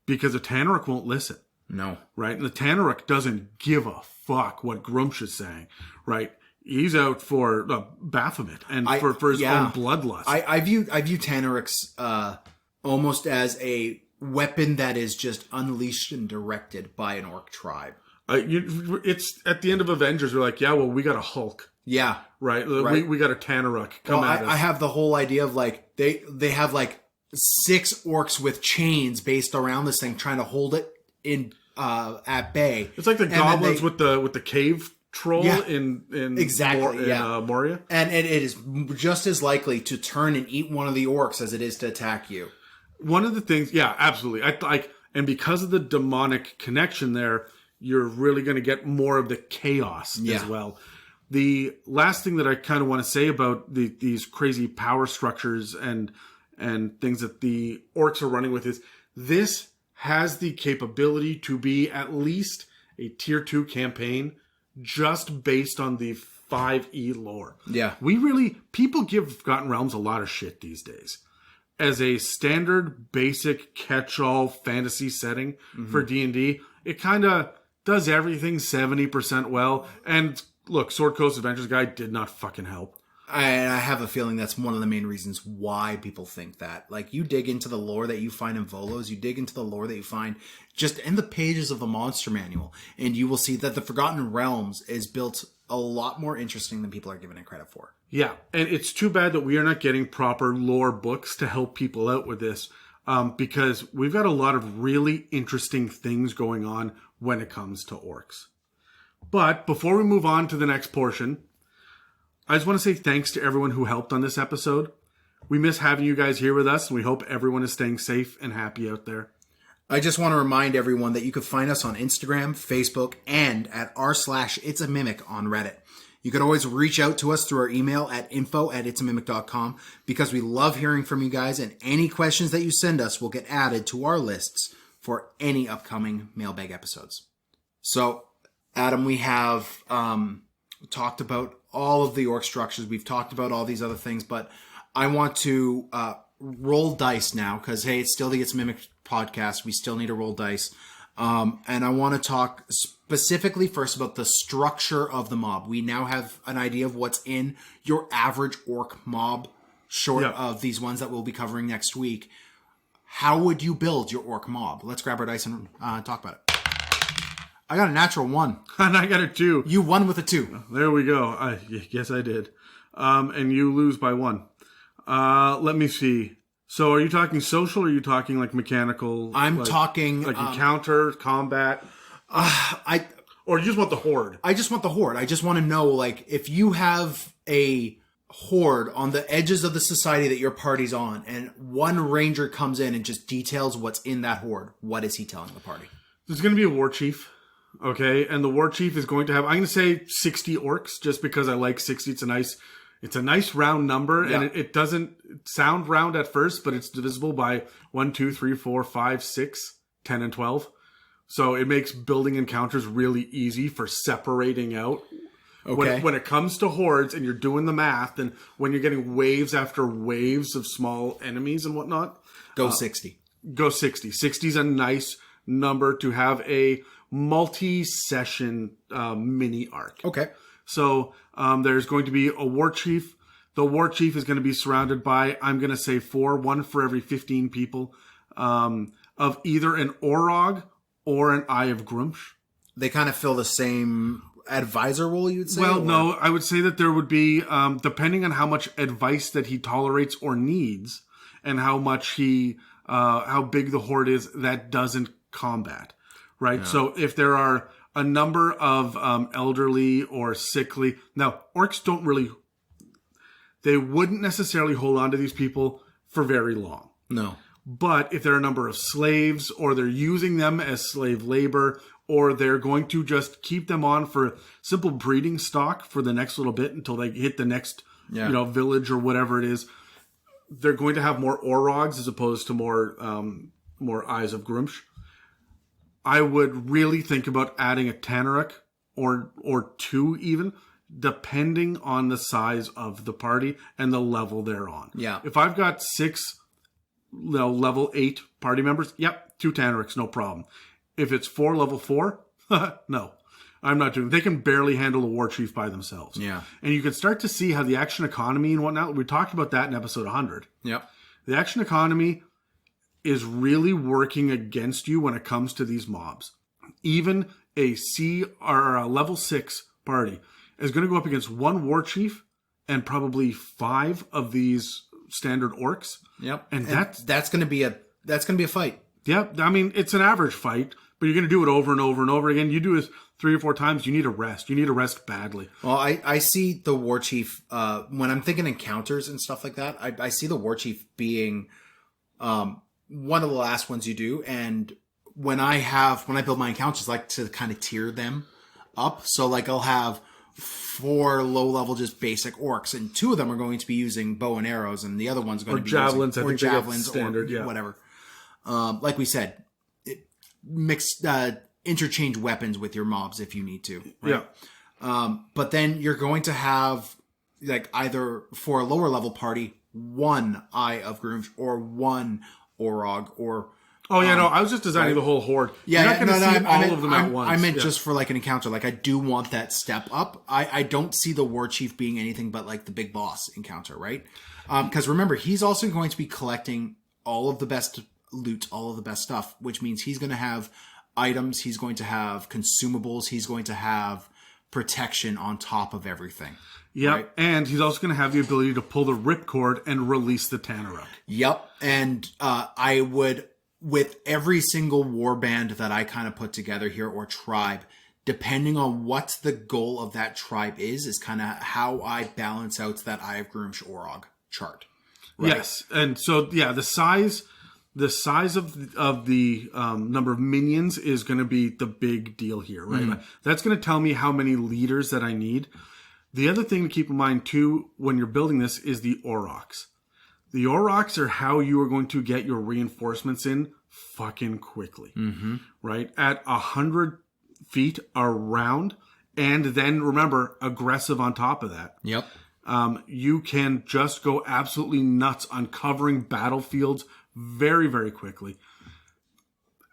Because a Tanarukk won't listen. No. Right? And the Tanarukk doesn't give a fuck what Gruumsh is saying, right? He's out for Baphomet and for his own bloodlust. I view Tanarukks almost as a weapon that is just unleashed and directed by an orc tribe. It's at the end of Avengers, we're like, yeah, well, we got a Hulk. Yeah. Right? We got a Tanarukk come at us. I have the whole idea of like, they have like 6 orcs with chains based around this thing trying to hold it in at bay. It's like the goblins with the cave troll in Moria. And it is just as likely to turn and eat one of the orcs as it is to attack you. One of the things, yeah, absolutely. And because of the demonic connection there, you're really going to get more of the chaos as well. The last thing that I kind of want to say about these crazy power structures and things that the orcs are running with is this has the capability to be at least a tier 2 campaign just based on the 5e lore. Yeah. People give Forgotten Realms a lot of shit these days. As a standard, basic, catch-all fantasy setting for D&D, it kind of does everything 70% well. And look, Sword Coast Adventures Guide did not fucking help. I have a feeling that's one of the main reasons why people think that. Like, you dig into the lore that you find in Volos, you dig into the lore that you find just in the pages of the monster manual, and you will see that the Forgotten Realms is built a lot more interesting than people are giving it credit for. Yeah, and it's too bad that we are not getting proper lore books to help people out with this, because we've got a lot of really interesting things going on when it comes to orcs. But before we move on to the next portion, I just want to say thanks to everyone who helped on this episode. We miss having you guys here with us, and we hope everyone is staying safe and happy out there. I just want to remind everyone that you can find us on Instagram, Facebook, and at r/itsamimic on Reddit. You can always reach out to us through our email at info@itsamimic.com, because we love hearing from you guys, and any questions that you send us will get added to our lists for any upcoming mailbag episodes. So, Adam, we have talked about all of the orc structures. We've talked about all these other things, but I want to roll dice now, because, hey, it's still the It's Mimic podcast. We still need to roll dice. And I want to talk specifically first about the structure of the mob. We now have an idea of what's in your average orc mob, short of these ones that we'll be covering next week. How would you build your orc mob? Let's grab our dice and talk about it. I got a natural 1. And I got a 2. You won with a 2. There we go. Yes, I did. And you lose by 1. Let me see. So are you talking social, or are you talking like mechanical? I'm talking like encounter, combat. Or you just want the horde? I just want the horde. I just want to know, like, if you have a horde on the edges of the society that your party's on, and one ranger comes in and just details what's in that horde, what is he telling the party? There's going to be a war chief. Okay, and the war chief is going to have, I'm going to say 60 orcs, just because I like 60. It's a nice round number, and it doesn't sound round at first, but it's divisible by 1, 2, 3, 4, 5, 6, 10, and 12. So it makes building encounters really easy for separating out. Okay. When it comes to hordes and you're doing the math, and when you're getting waves after waves of small enemies and whatnot, go 60. Go 60. 60 is a nice number to have a multi-session mini arc. Okay. So there's going to be a war chief. The war chief is going to be surrounded by, I'm going to say 4, 1 for every 15 people, of either an Orog or an Eye of Gruumsh. They kind of fill the same advisor role, you'd say? Well, no, I would say that there would be, depending on how much advice that he tolerates or needs, and how much how big the horde is that doesn't combat, right? Yeah. So if there are a number of elderly or sickly, now orcs they wouldn't necessarily hold on to these people for very long. No. But if there are a number of slaves, or they're using them as slave labor, or they're going to just keep them on for simple breeding stock for the next little bit until they hit the next village or whatever it is, they're going to have more Aurochs as opposed to more Eyes of Gruumsh. I would really think about adding a Tanarukk or two even, depending on the size of the party and the level they're on. Yeah. If I've got 6 level 8 party members, 2 Tanarukks, no problem. If it's 4 level 4, no. I'm not doing it. They can barely handle a Warchief by themselves. Yeah. And you can start to see how the action economy and whatnot, we talked about that in episode 100. Yep. The action economy is really working against you when it comes to these mobs. Even a C or a level 6 party is going to go up against 1 Warchief and probably 5 of these standard orcs. Yep. And that's going to be a fight. Yeah, I mean, it's an average fight, but you're going to do it over and over and over again. You do it 3 or 4 times, you need a rest. You need a rest badly. Well, I see the Warchief, when I'm thinking encounters and stuff like that, I see the Warchief being one of the last ones you do. And when I build my encounters, I like to kind of tier them up. So like I'll have 4 low level, just basic orcs, and 2 of them are going to be using bow and arrows, and the other one's going to be javelins, using, or javelins, standard, or whatever. Like we said, interchange weapons with your mobs if you need to. Right? Yeah. But then you're going to have, like, either for a lower level party, 1 Eye of Gruumsh or 1 Orog or. Oh yeah, no, I was just designing the whole horde. Yeah, you're not going to see all of them at once. I meant just for like an encounter. Like I do want that step up. I don't see the Warchief being anything but like the big boss encounter, right? Because remember, he's also going to be collecting all of the best loot, all of the best stuff, which means he's going to have items, he's going to have consumables, he's going to have protection on top of everything. Yep, right? And he's also going to have the ability to pull the ripcord and release the Tanarukk. Yep, and I would, with every single warband that I kind of put together here, or tribe, depending on what the goal of that tribe is kind of how I balance out that Eye of Gruumsh Orog chart. Right? Yes, and so yeah, the size of the number of minions is going to be the big deal here, right? Mm. That's going to tell me how many leaders that I need. The other thing to keep in mind too when you're building this is the Aurochs. The Aurochs are how you are going to get your reinforcements in fucking quickly, right? At 100 feet around, and then remember, aggressive on top of that. Yep. You can just go absolutely nuts on covering battlefields very, very quickly.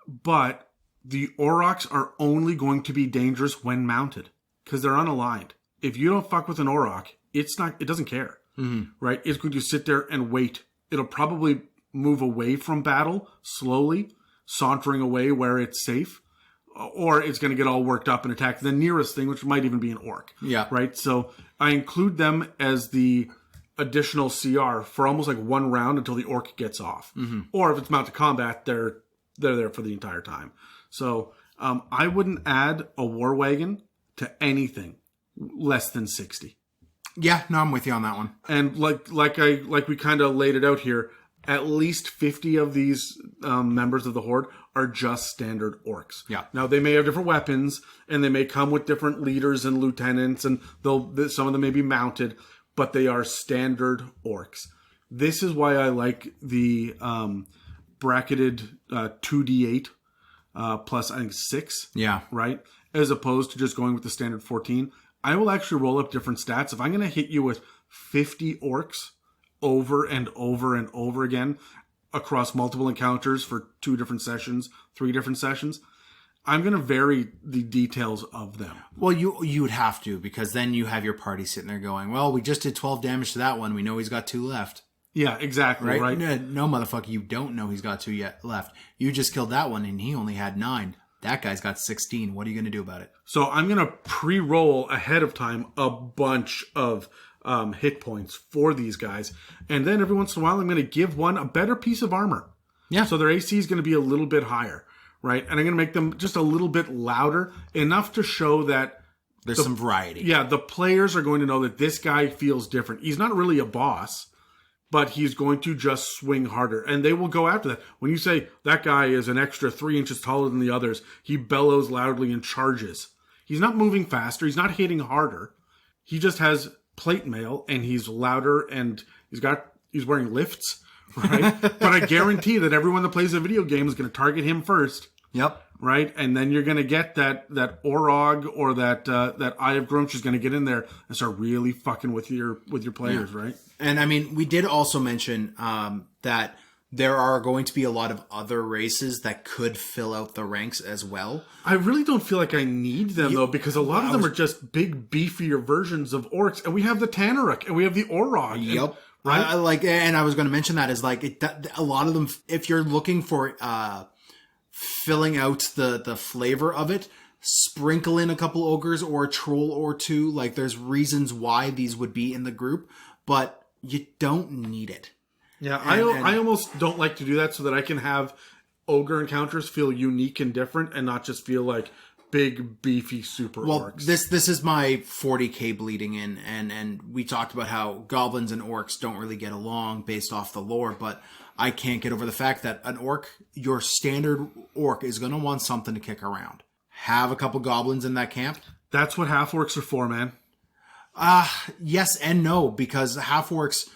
But the Aurochs are only going to be dangerous when mounted because they're unaligned. If you don't fuck with an Auroch, it doesn't care, right? It's going to sit there and wait. It'll probably move away from battle slowly, sauntering away where it's safe, or it's going to get all worked up and attack the nearest thing, which might even be an orc. Yeah. Right? So I include them as the additional CR for almost like 1 round until the orc gets off. Or if it's mounted combat, they're there for the entire time. So I wouldn't add a war wagon to anything less than 60. Yeah, no, I'm with you on that one. And like we kind of laid it out here, at least 50 of these members of the Horde are just standard orcs. Yeah. Now, they may have different weapons, and they may come with different leaders and lieutenants, and some of them may be mounted, but they are standard orcs. This is why I like the bracketed 2d8 plus, I think, 6. Yeah. Right? As opposed to just going with the standard 14. I will actually roll up different stats. If I'm going to hit you with 50 orcs over and over and over again across multiple encounters for 2 different sessions, 3 different sessions, I'm going to vary the details of them. Well, you would have to, because then you have your party sitting there going, well, we just did 12 damage to that one. We know he's got 2 left. Yeah, exactly. Right? No, motherfucker, you don't know he's got 2 yet left. You just killed that one and he only had 9. That guy's got 16. What are you going to do about it? So I'm going to pre-roll ahead of time a bunch of hit points for these guys. And then every once in a while, I'm going to give one a better piece of armor. Yeah. So their AC is going to be a little bit higher, right? And I'm going to make them just a little bit louder, enough to show that there's some variety. Yeah, the players are going to know that this guy feels different. He's not really a boss, but he's going to just swing harder. And they will go after that. When you say that guy is an extra 3 inches taller than the others, he bellows loudly and charges. He's not moving faster. He's not hitting harder. He just has plate mail, and he's louder, and he's wearing lifts, right? But I guarantee that everyone that plays a video game is going to target him first. Yep. Right? And then you're going to get that Orog or that Eye of Gruumsh is going to get in there and start really fucking with your players, right? And I mean, we did also mention that there are going to be a lot of other races that could fill out the ranks as well. I really don't feel like I need them, though, because a lot of them are just big, beefier versions of orcs. And we have the Tanarukk, and we have the Orog. Yep. Right? And I was going to mention that is like, a lot of them, if you're looking for filling out the flavor of it, sprinkle in a couple ogres or a troll or two. Like, there's reasons why these would be in the group, but you don't need it. Yeah, I almost don't like to do that so that I can have ogre encounters feel unique and different and not just feel like big, beefy super orcs. This is my 40k bleeding in, and we talked about how goblins and orcs don't really get along based off the lore, but I can't get over the fact that an orc, your standard orc, is going to want something to kick around. Have a couple goblins in that camp. That's what half-orcs are for, man. Yes and no, because half-orcs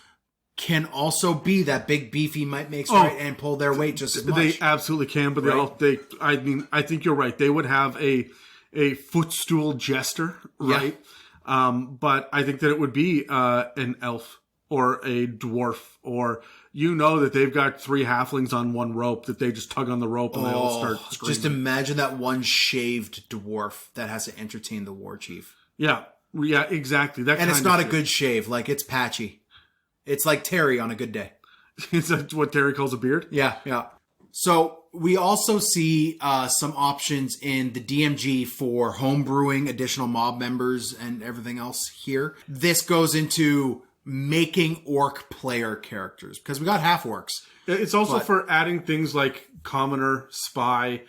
can also be that big beefy might makes right and pull their weight just as much. They absolutely can, but I think you're right. They would have a footstool jester, right? Yeah. But I think that it would be an elf or a dwarf, or that they've got 3 halflings on one rope that they just tug on the rope and they all start screaming. Just imagine that one shaved dwarf that has to entertain the warchief. Yeah, exactly. And it's not a good shave. Like, it's patchy. It's like Terry on a good day. Is that what Terry calls a beard? Yeah. So we also see some options in the DMG for homebrewing additional mob members and everything else here. This goes into making orc player characters, because we got half orcs. It's also for adding things like commoner, spy,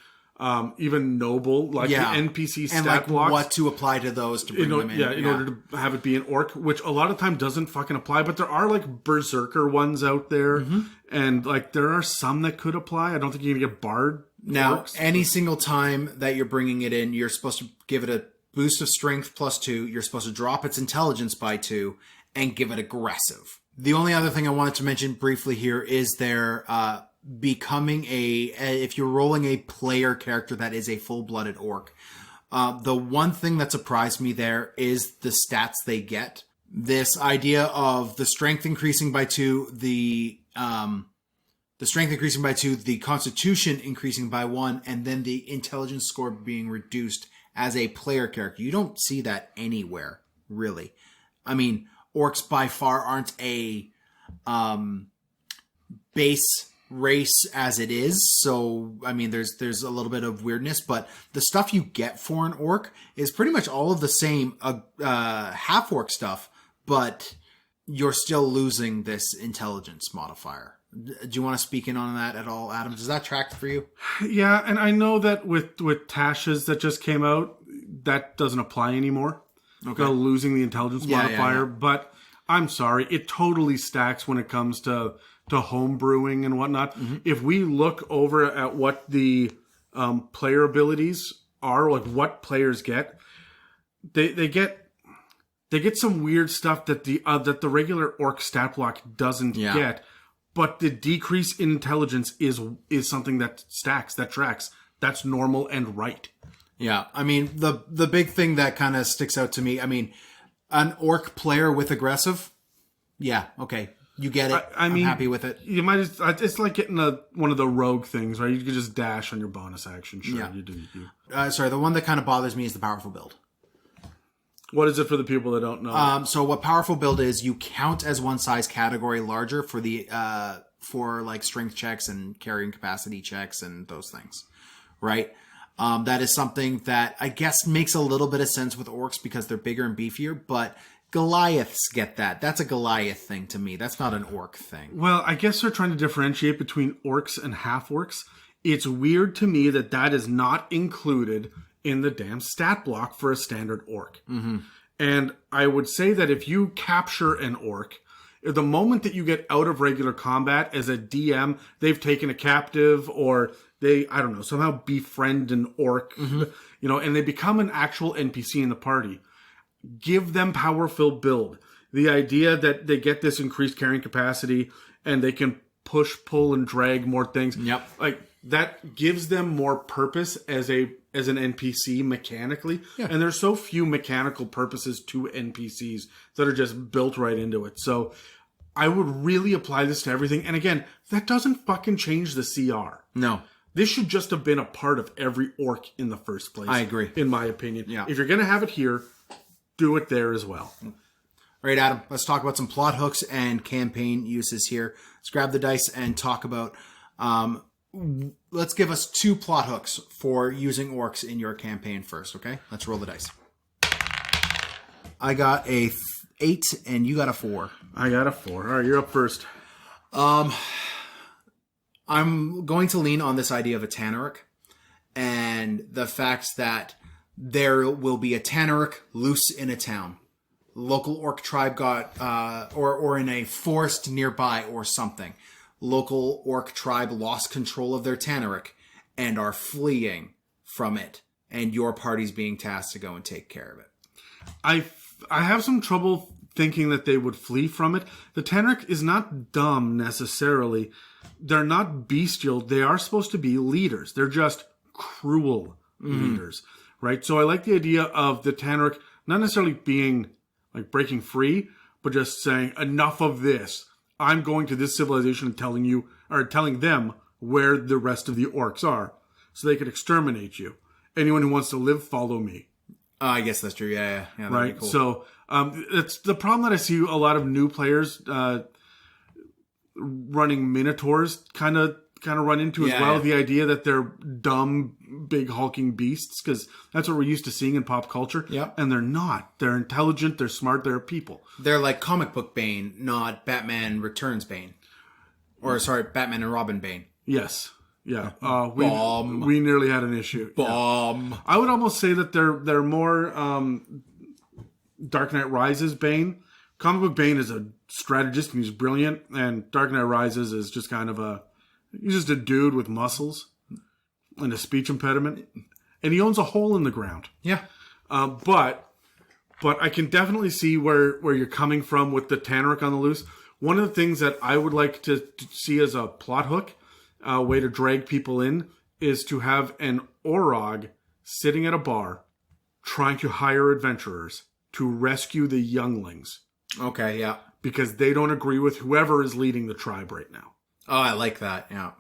even noble, like the NPC stat and blocks. What to apply to those to bring them in. In order to have it be an orc, which a lot of time doesn't fucking apply, but there are like berserker ones out there, and like there are some that could apply. I don't think you're gonna get bard. Now, orcs, any single time that you're bringing it in, you're supposed to give it a boost of strength +2. You're supposed to drop its intelligence by 2 and give it aggressive. The only other thing I wanted to mention briefly here is there becoming if you're rolling a player character that is a full-blooded orc, the one thing that surprised me there is the stats they get. This idea of the strength increasing by 2, the strength increasing by 2, the constitution increasing by 1, and then the intelligence score being reduced as a player character. You don't see that anywhere, really. I mean, orcs by far aren't a base race as it is, so I mean there's a little bit of weirdness, but the stuff you get for an orc is pretty much all of the same half orc stuff, but you're still losing this intelligence modifier. Do you want to speak in on that at all, Adam? Does that track for you? Yeah, and I know that with Tasha's that just came out, that doesn't apply anymore. Okay, losing the intelligence modifier, but I'm sorry, it totally stacks when it comes to home brewing and whatnot. If we look over at what the player abilities are, like what players get, they get some weird stuff that the regular orc stat block doesn't get. But the decrease in intelligence is something that stacks, that tracks. That's normal and right. Yeah, I mean the big thing that kind of sticks out to me. I mean, an orc player with aggressive. Yeah, okay. You get it. I'm happy with it. You might it's like getting one of the rogue things, right? You can just dash on your bonus action. Sure, you do. Sorry, the one that kind of bothers me is the powerful build. What is it for the people that don't know? So what powerful build is, you count as one size category larger for the for like strength checks and carrying capacity checks and those things, right? That is something that I guess makes a little bit of sense with orcs because they're bigger and beefier, but Goliaths get that. That's a Goliath thing to me. That's not an orc thing. Well, I guess they're trying to differentiate between orcs and half-orcs. It's weird to me that is not included in the damn stat block for a standard orc. And I would say that if you capture an orc The moment that you get out of regular combat as a DM, they've taken a captive or they, I don't know, somehow befriend an orc, you know, and they become an actual NPC in the party. Give them power-filled build. The idea that they get this increased carrying capacity and they can push, pull, and drag more things. Yep. Like, that gives them more purpose as an NPC mechanically. Yeah. And there's so few mechanical purposes to NPCs that are just built right into it. So I would really apply this to everything. And again, that doesn't fucking change the CR. No. This should just have been a part of every orc in the first place. I agree. In my opinion. Yeah. If you're going to have it here, do it there as well. All right, Adam, let's talk about some plot hooks and campaign uses here. Let's grab the dice and talk about... let's give us 2 plot hooks for using orcs in your campaign first, okay? Let's roll the dice. I got a 8 and you got a 4. I got a 4. All right, you're up first. I'm going to lean on this idea of a Tanarukk and the fact that there will be a Tanarukk loose in a town. Local orc tribe got, or in a forest nearby or something. Local orc tribe lost control of their Tanarukk and are fleeing from it. And your party's being tasked to go and take care of it. I have some trouble thinking that they would flee from it. The Tanarukk is not dumb necessarily. They're not bestial. They are supposed to be leaders. They're just cruel leaders, right? So I like the idea of the Tanarukk not necessarily being like breaking free, but just saying, enough of this. I'm going to this civilization and telling them where the rest of the orcs are so they can exterminate you. Anyone who wants to live, follow me. I guess that's true. Yeah, right. Be cool. So it's the problem that I see a lot of new players running Minotaurs kind of run into as well. Yeah. The idea that they're dumb, big hulking beasts, because that's what we're used to seeing in pop culture. Yep. And they're not. They're intelligent. They're smart. They're people. They're like comic book Bane, not Batman Returns Bane. Or, sorry, Batman and Robin Bane. Yes. Yeah. We nearly had an issue. Bomb. Yeah. I would almost say that they're more Dark Knight Rises Bane. Comic book Bane is a strategist and he's brilliant. And Dark Knight Rises is just kind of he's just a dude with muscles and a speech impediment. And he owns a hole in the ground. Yeah. But I can definitely see where you're coming from with the Tanarukk on the loose. One of the things that I would like to see as a plot hook, way to drag people in, is to have an Auroch sitting at a bar trying to hire adventurers to rescue the younglings. Okay, yeah. Because they don't agree with whoever is leading the tribe right now. Oh, I like that, yeah.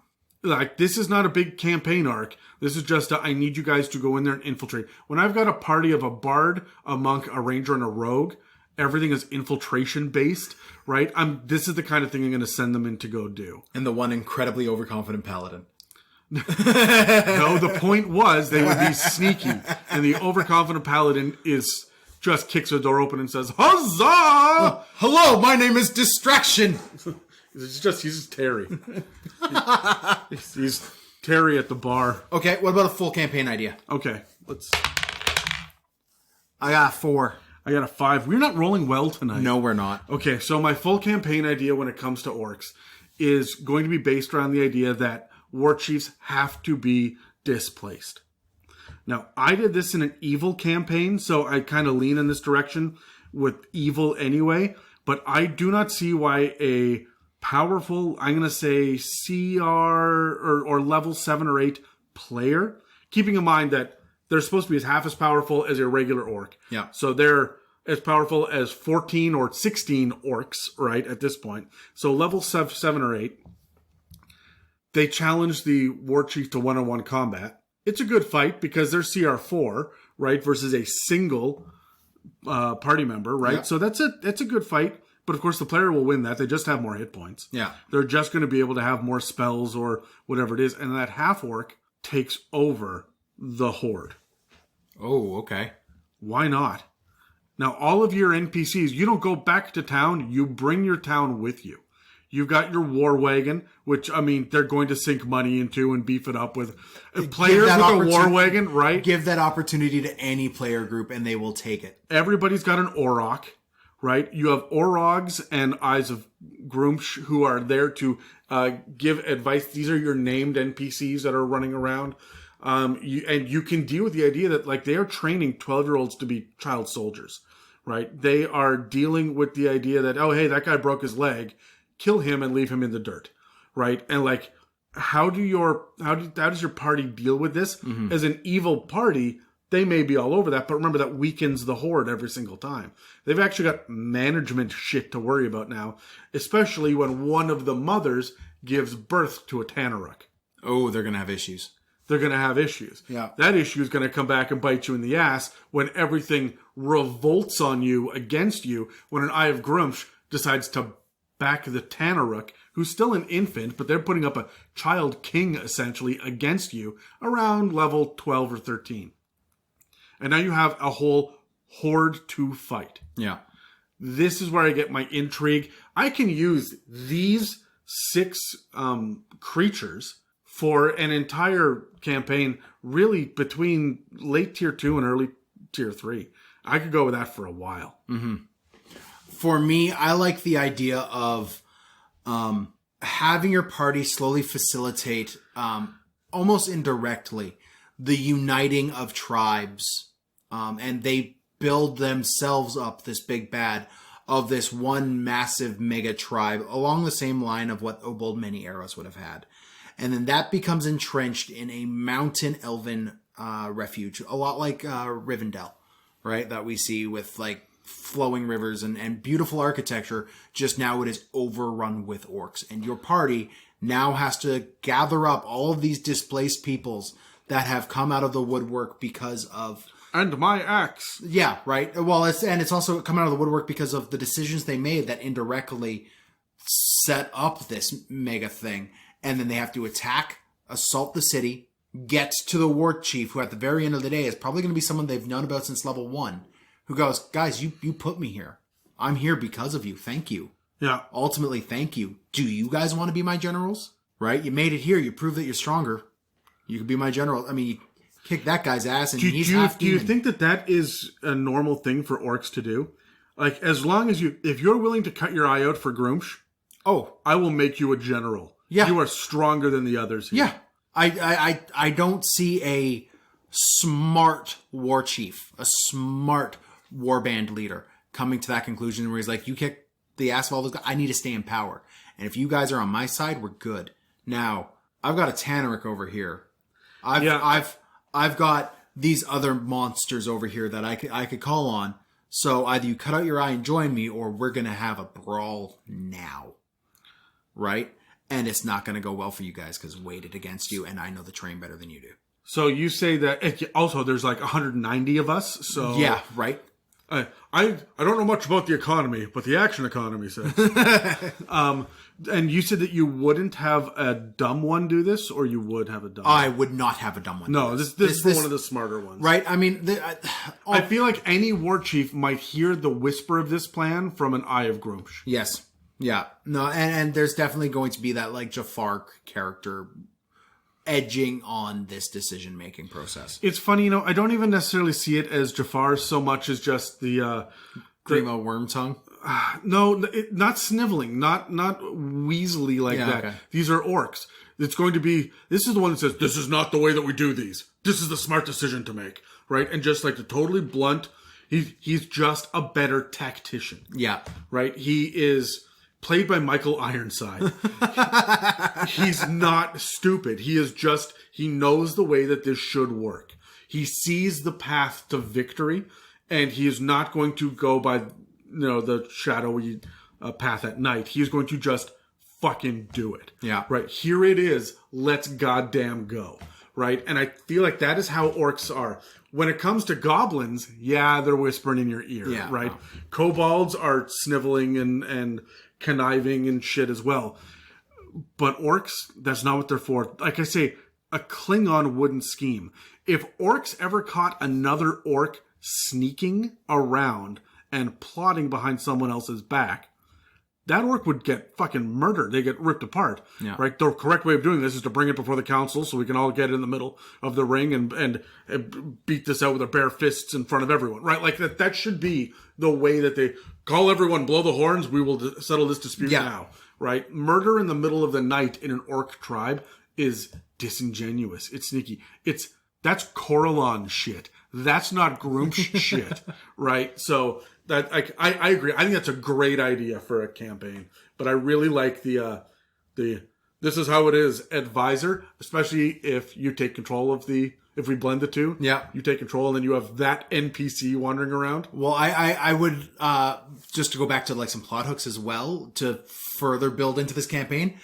Like, this is not a big campaign arc. This is just I need you guys to go in there and infiltrate. When I've got a party of a bard, a monk, a ranger, and a rogue, everything is infiltration based, right? This is the kind of thing I'm going to send them in to go do. And the one incredibly overconfident paladin. No, the point was they would be sneaky. And the overconfident paladin just kicks the door open and says, "Huzzah! Hello, my name is Distraction." He's just Terry. he's Terry at the bar. Okay, what about a full campaign idea? Okay, I got a 4. I got a 5. We're not rolling well tonight. No, we're not. Okay, so my full campaign idea when it comes to orcs is going to be based around the idea that war chiefs have to be displaced. Now, I did this in an evil campaign, so I kind of lean in this direction with evil anyway, but I do not see why a powerful, I'm going to say CR or level 7 or 8 player, keeping in mind that they're supposed to be half as powerful as a regular orc. Yeah. So they're as powerful as 14 or 16 orcs, right, at this point. So level 7 or 8. They challenge the war chief to one-on-one combat. It's a good fight because they're CR4, right, versus a single party member, right? Yeah. So that's a good fight. But of course, the player will win that. They just have more hit points. Yeah. They're just going to be able to have more spells or whatever it is. And that half-orc takes over the horde. Oh, okay. Why not? Now, all of your NPCs, you don't go back to town. You bring your town with you. You've got your war wagon, which, I mean, they're going to sink money into and beef it up with. Players with a war wagon, right? Give that opportunity to any player group and they will take it. Everybody's got an Auroch, right? You have Aurochs and Eyes of Gruumsh who are there to give advice. These are your named NPCs that are running around. You can deal with the idea that like they are training 12-year-olds to be child soldiers, right? They are dealing with the idea that, oh, hey, that guy broke his leg, kill him and leave him in the dirt, right? And like, how does your party deal with this? As an evil party, they may be all over that, but remember that weakens the horde every single time. They've actually got management shit to worry about now, especially when one of the mothers gives birth to a Tanarukk. Oh, they're going to have issues. They're going to have issues. Yeah. That issue is going to come back and bite you in the ass when everything revolts on you against you, when an Eye of Gruumsh decides to back the Tanarukk, who's still an infant, but they're putting up a child king, essentially, against you around level 12 or 13. And now you have a whole horde to fight. Yeah. This is where I get my intrigue. I can use these 6 creatures for an entire campaign, really between late tier 2 and early tier 3. I could go with that for a while. For me, I like the idea of having your party slowly facilitate, almost indirectly, the uniting of tribes. And they build themselves up, this big bad, of this one massive mega tribe along the same line of what Obold Many Arrows would have had. And then that becomes entrenched in a mountain elven refuge, a lot like Rivendell, right? That we see with like flowing rivers and beautiful architecture. Just now it is overrun with orcs. And your party now has to gather up all of these displaced peoples that have come out of the woodwork because of... And my axe. Yeah, right. Well, it's also come out of the woodwork because of the decisions they made that indirectly set up this mega thing. And then they have to attack, assault the city, get to the Warchief, who at the very end of the day is probably going to be someone they've known about since level 1, who goes, guys, you put me here. I'm here because of you. Thank you. Yeah. Ultimately, thank you. Do you guys want to be my generals? Right? You made it here. You proved that you're stronger. You can be my general. I mean, you kick that guy's ass and he's half demon. Do you think that is a normal thing for orcs to do? Like, as long as if you're willing to cut your eye out for Gruumsh, I will make you a general. Yeah. You are stronger than the others here. Yeah. I don't see a smart war chief, a smart warband leader coming to that conclusion where he's like, you kick the ass of all those guys, I need to stay in power. And if you guys are on my side, we're good. Now, I've got a Tanarukk over here. I've got these other monsters over here that I could call on. So either you cut out your eye and join me, or we're going to have a brawl now. Right? And it's not going to go well for you guys because weighted against you, and I know the terrain better than you do. So you say that also there's like 190 of us. So yeah, right. I don't know much about the economy, but the action economy says. And you said that you wouldn't have a dumb one do this, or you would have a dumb one? I would not have a dumb one. No, this is for one of the smarter ones. Right? I mean, I feel like any war chief might hear the whisper of this plan from an Eye of Gruumsh. Yes. Yeah. No, and there's definitely going to be that like Jafar character edging on this decision-making process. It's funny, I don't even necessarily see it as Jafar so much as just the Grimo Wormtongue? No, not sniveling, not weaselly like that. Okay. These are orcs. It's going to be, this is the one that says, this is not the way that we do these. This is the smart decision to make, right? And just like the totally blunt, he's just a better tactician. Yeah. Right? He is played by Michael Ironside. He's not stupid. He knows the way that this should work. He sees the path to victory, and he is not going to go by the shadowy path at night. He is going to just fucking do it. Yeah. Right. Here it is. Let's goddamn go. Right. And I feel like that is how orcs are. When it comes to goblins, they're whispering in your ear. Yeah. Right. Kobolds are sniveling and conniving and shit as well. But orcs, that's not what they're for. Like I say, a Klingon wouldn't scheme. If orcs ever caught another orc sneaking around and plotting behind someone else's back, that orc would get fucking murdered. They get ripped apart. Yeah. Right? The correct way of doing this is to bring it before the council so we can all get in the middle of the ring and beat this out with our bare fists in front of everyone. Right? Like that should be the way that they call everyone, blow the horns, we will settle this dispute now. Right? Murder in the middle of the night in an orc tribe is disingenuous. It's sneaky. That's Corellon shit. That's not Gruumsh shit. Right? So that I agree. I think that's a great idea for a campaign. But I really like the this is how it is advisor, especially if you take control of if we blend the two. Yeah. You take control and then you have that NPC wandering around. Well, I would, just to go back to like some plot hooks as well, to further build into this campaign,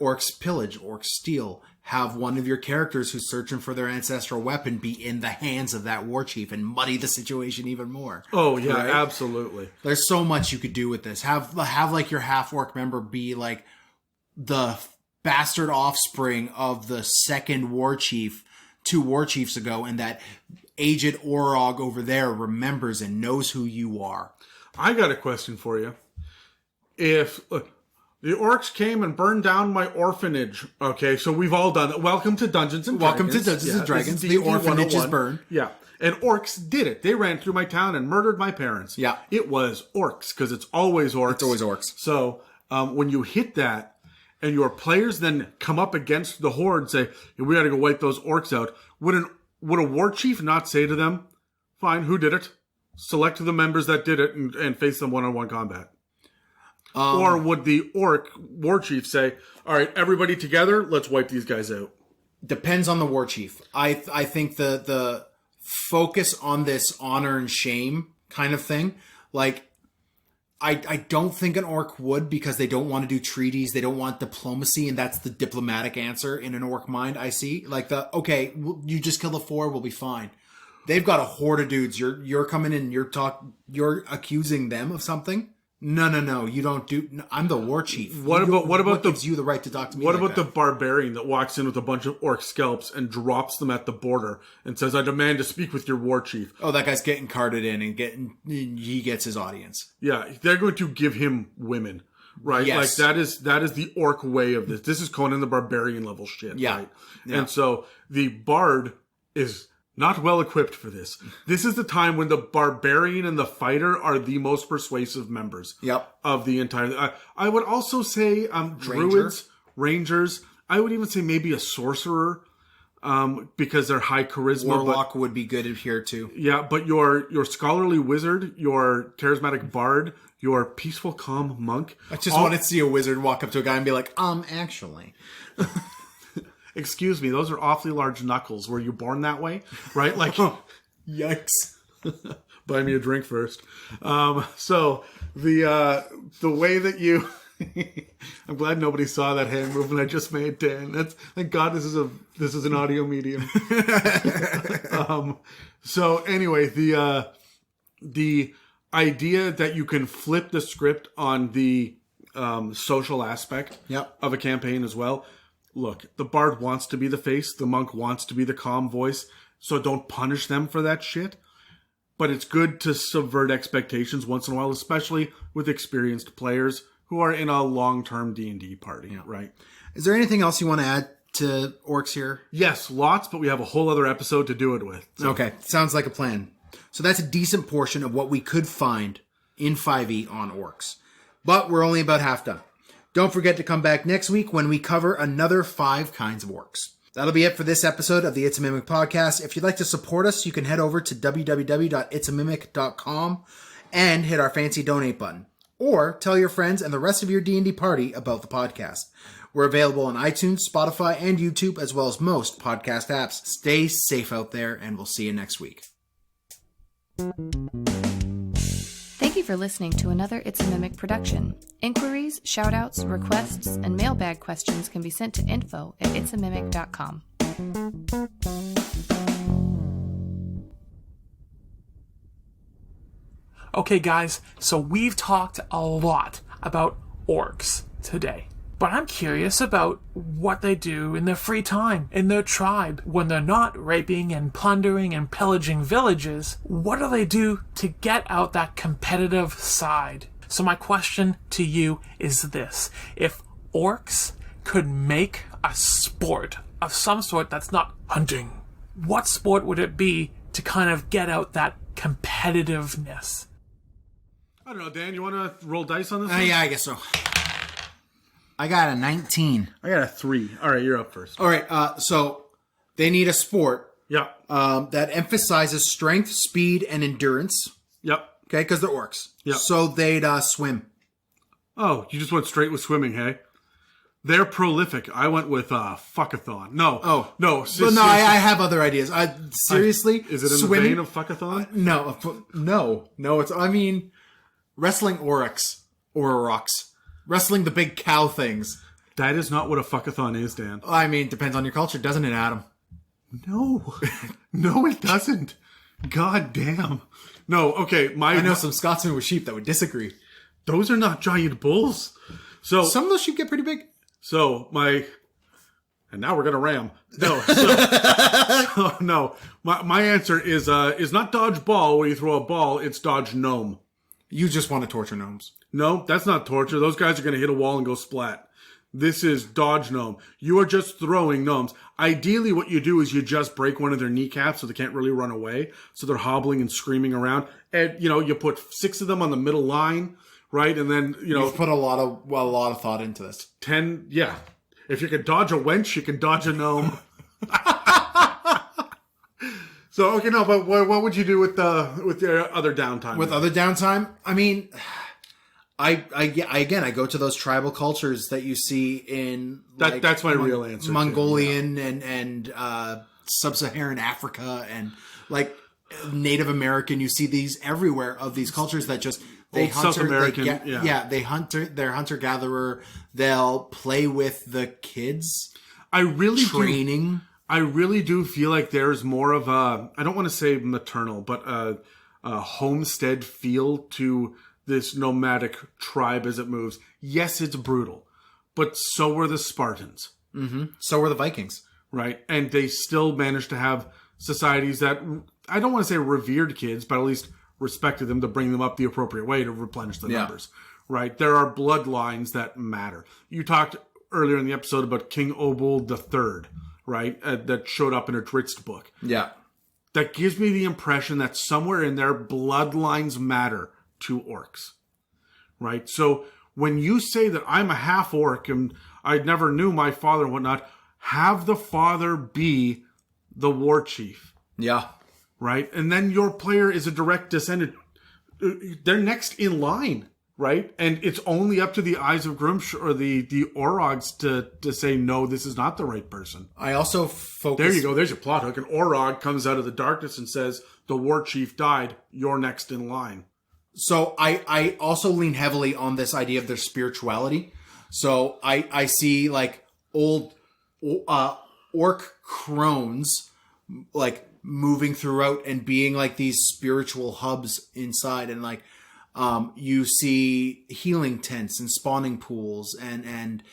orcs pillage, orcs steal. Have one of your characters who's searching for their ancestral weapon be in the hands of that warchief and muddy the situation even more. Oh, yeah, right? Absolutely. There's so much you could do with this. Have like your half-orc member be like the bastard offspring of the second warchief 2 warchiefs ago, and that aged Auroch over there remembers and knows who you are. I got a question for you. Look, the orcs came and burned down my orphanage. Okay, so we've all done it. Welcome to Dungeons and Dragons. Welcome to Dungeons and Dragons. The orphanage is burned. Yeah. And orcs did it. They ran through my town and murdered my parents. Yeah. It was orcs, because it's always orcs. It's always orcs. So when you hit that, and your players then come up against the horde and say, hey, we gotta go wipe those orcs out, would a war chief not say to them, fine, who did it? Select the members that did it and face them one-on-one combat. Or would the orc war chief say, all right, everybody together, let's wipe these guys out? Depends on the war chief. I think the focus on this honor and shame kind of thing, like, I don't think an orc would, because they don't want to do treaties. They don't want diplomacy, and that's the diplomatic answer in an orc mind, I see. Like okay, you just kill the 4, we'll be fine. They've got a horde of dudes. You're coming in, you're accusing them of something. No, you don't do. No, I'm the war chief. What gives you the right to talk to me? What about the barbarian that walks in with a bunch of orc scalps and drops them at the border and says, "I demand to speak with your war chief"? Oh, that guy's getting carted in and he gets his audience. Yeah, they're going to give him women, right? Yes. Like that is the orc way of this. This is Conan the Barbarian level shit, yeah. right? Yeah. And so the bard is not well equipped for this. This is the time when the barbarian and the fighter are the most persuasive members of the entire... I would also say druids, rangers. I would even say maybe a sorcerer, because they're high charisma. Warlock would be good here too. Yeah, but your scholarly wizard, your charismatic bard, your peaceful, calm monk... I just want to see a wizard walk up to a guy and be like, actually... Excuse me, those are awfully large knuckles. Were you born that way? Right? Like, yikes. Buy me a drink first. So the way that you, I'm glad nobody saw that hand movement I just made, Dan. Thank God this is an audio medium. So anyway, the idea that you can flip the script on the social aspect of a campaign as well. Look, the bard wants to be the face, the monk wants to be the calm voice, so don't punish them for that shit. But it's good to subvert expectations once in a while, especially with experienced players who are in a long-term D&D party, right? Is there anything else you want to add to orcs here? Yes, lots, but we have a whole other episode to do it with. So. Okay, sounds like a plan. So that's a decent portion of what we could find in 5e on orcs. But we're only about half done. Don't forget to come back next week when we cover another 5 kinds of orcs. That'll be it for this episode of the It's a Mimic podcast. If you'd like to support us, you can head over to www.itsamimic.com and hit our fancy donate button. Or tell your friends and the rest of your D&D party about the podcast. We're available on iTunes, Spotify, and YouTube, as well as most podcast apps. Stay safe out there, and we'll see you next week. Thank you for listening to another It's a Mimic production. Inquiries, shoutouts, requests, and mailbag questions can be sent to info@itsamimic.com. Okay, guys, so we've talked a lot about orcs today. But I'm curious about what they do in their free time, in their tribe, when they're not raping and plundering and pillaging villages. What do they do to get out that competitive side? So my question to you is this. If orcs could make a sport of some sort that's not hunting, what sport would it be to kind of get out that competitiveness? I don't know, Dan, you want to roll dice on this one? Yeah, I guess so. I got a 19. I got a 3. All right, you're up first. All right, so they need a sport Yeah. that emphasizes strength, speed, and endurance. Yep. Okay, because they're orcs. Yep. So they'd swim. Oh, you just went straight with swimming, hey? They're prolific. I went with fuckathon. No. Oh. No. But no, I have other ideas. Seriously? Is it in swimming? the vein of fuckathon? No. It's, wrestling Aurochs. Wrestling the big cow things. That is not what a fuckathon is, Dan. Depends on your culture, doesn't it, Adam? No. No, it doesn't. God damn. No, okay. I know some Scotsmen with sheep that would disagree. Those are not giant bulls. So Some of those sheep get pretty big. And now we're gonna ram. No, no. My answer is not dodge ball where you throw a ball. It's dodge gnome. You just want to torture gnomes. No, that's not torture. Those guys are gonna hit a wall and go splat. This is dodge gnome. You are just throwing gnomes. Ideally, what you do is you just break one of their kneecaps so they can't really run away. So they're hobbling and screaming around. And, you put 6 of them on the middle line, right? And then, You've put a lot of thought into this. 10, yeah. If you can dodge a wench, you can dodge a gnome. So, okay, no, but what would you do with your other downtime? With other downtime? I go to those tribal cultures that you see in that's my real answer. Mongolian and sub-Saharan Africa and Native American. You see these everywhere of these cultures that just they're hunter-gatherer. They'll play with the kids. I really do feel like there's more of a, I don't want to say maternal, but a homestead feel to this nomadic tribe as it moves. Yes, it's brutal, but so were the Spartans. Mm-hmm. So were the Vikings. Right? And they still managed to have societies that, I don't want to say revered kids, but at least respected them to bring them up the appropriate way to replenish the numbers. Right? There are bloodlines that matter. You talked earlier in the episode about King Obold III, right? That showed up in a Drizzt book. Yeah. That gives me the impression that somewhere in there, bloodlines matter to orcs, right? So when you say that I'm a half orc and I never knew my father and whatnot, have the father be the war chief. Yeah. Right? And then your player is a direct descendant. They're next in line, right? And it's only up to the eyes of Gruumsh or the Aurochs to say, no, this is not the right person. I also focus... There you go. There's your plot hook. An Orog comes out of the darkness and says, the war chief died. You're next in line. So I also lean heavily on this idea of their spirituality. So I see old orc crones moving throughout and being these spiritual hubs inside, and you see healing tents and spawning pools, and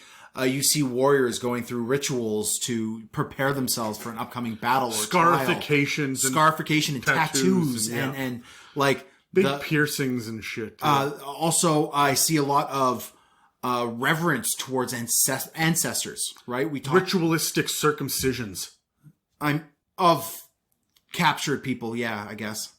you see warriors going through rituals to prepare themselves for an upcoming battle or scarification and tattoos and big piercings and shit. Also, I see a lot of reverence towards ancestors, right? We talk ritualistic circumcisions. Of captured people, yeah, I guess.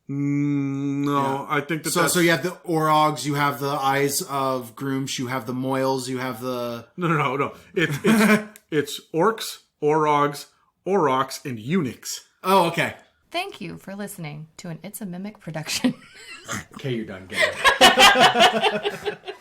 No, yeah. I think that's... So you have the Orogs, you have the eyes of Gruumsh, you have the Moils, you have the... No. It's orcs, Orogs, Aurochs, and eunuchs. Oh, okay. Thank you for listening to an It's a Mimic production. Okay, you're done. Get it.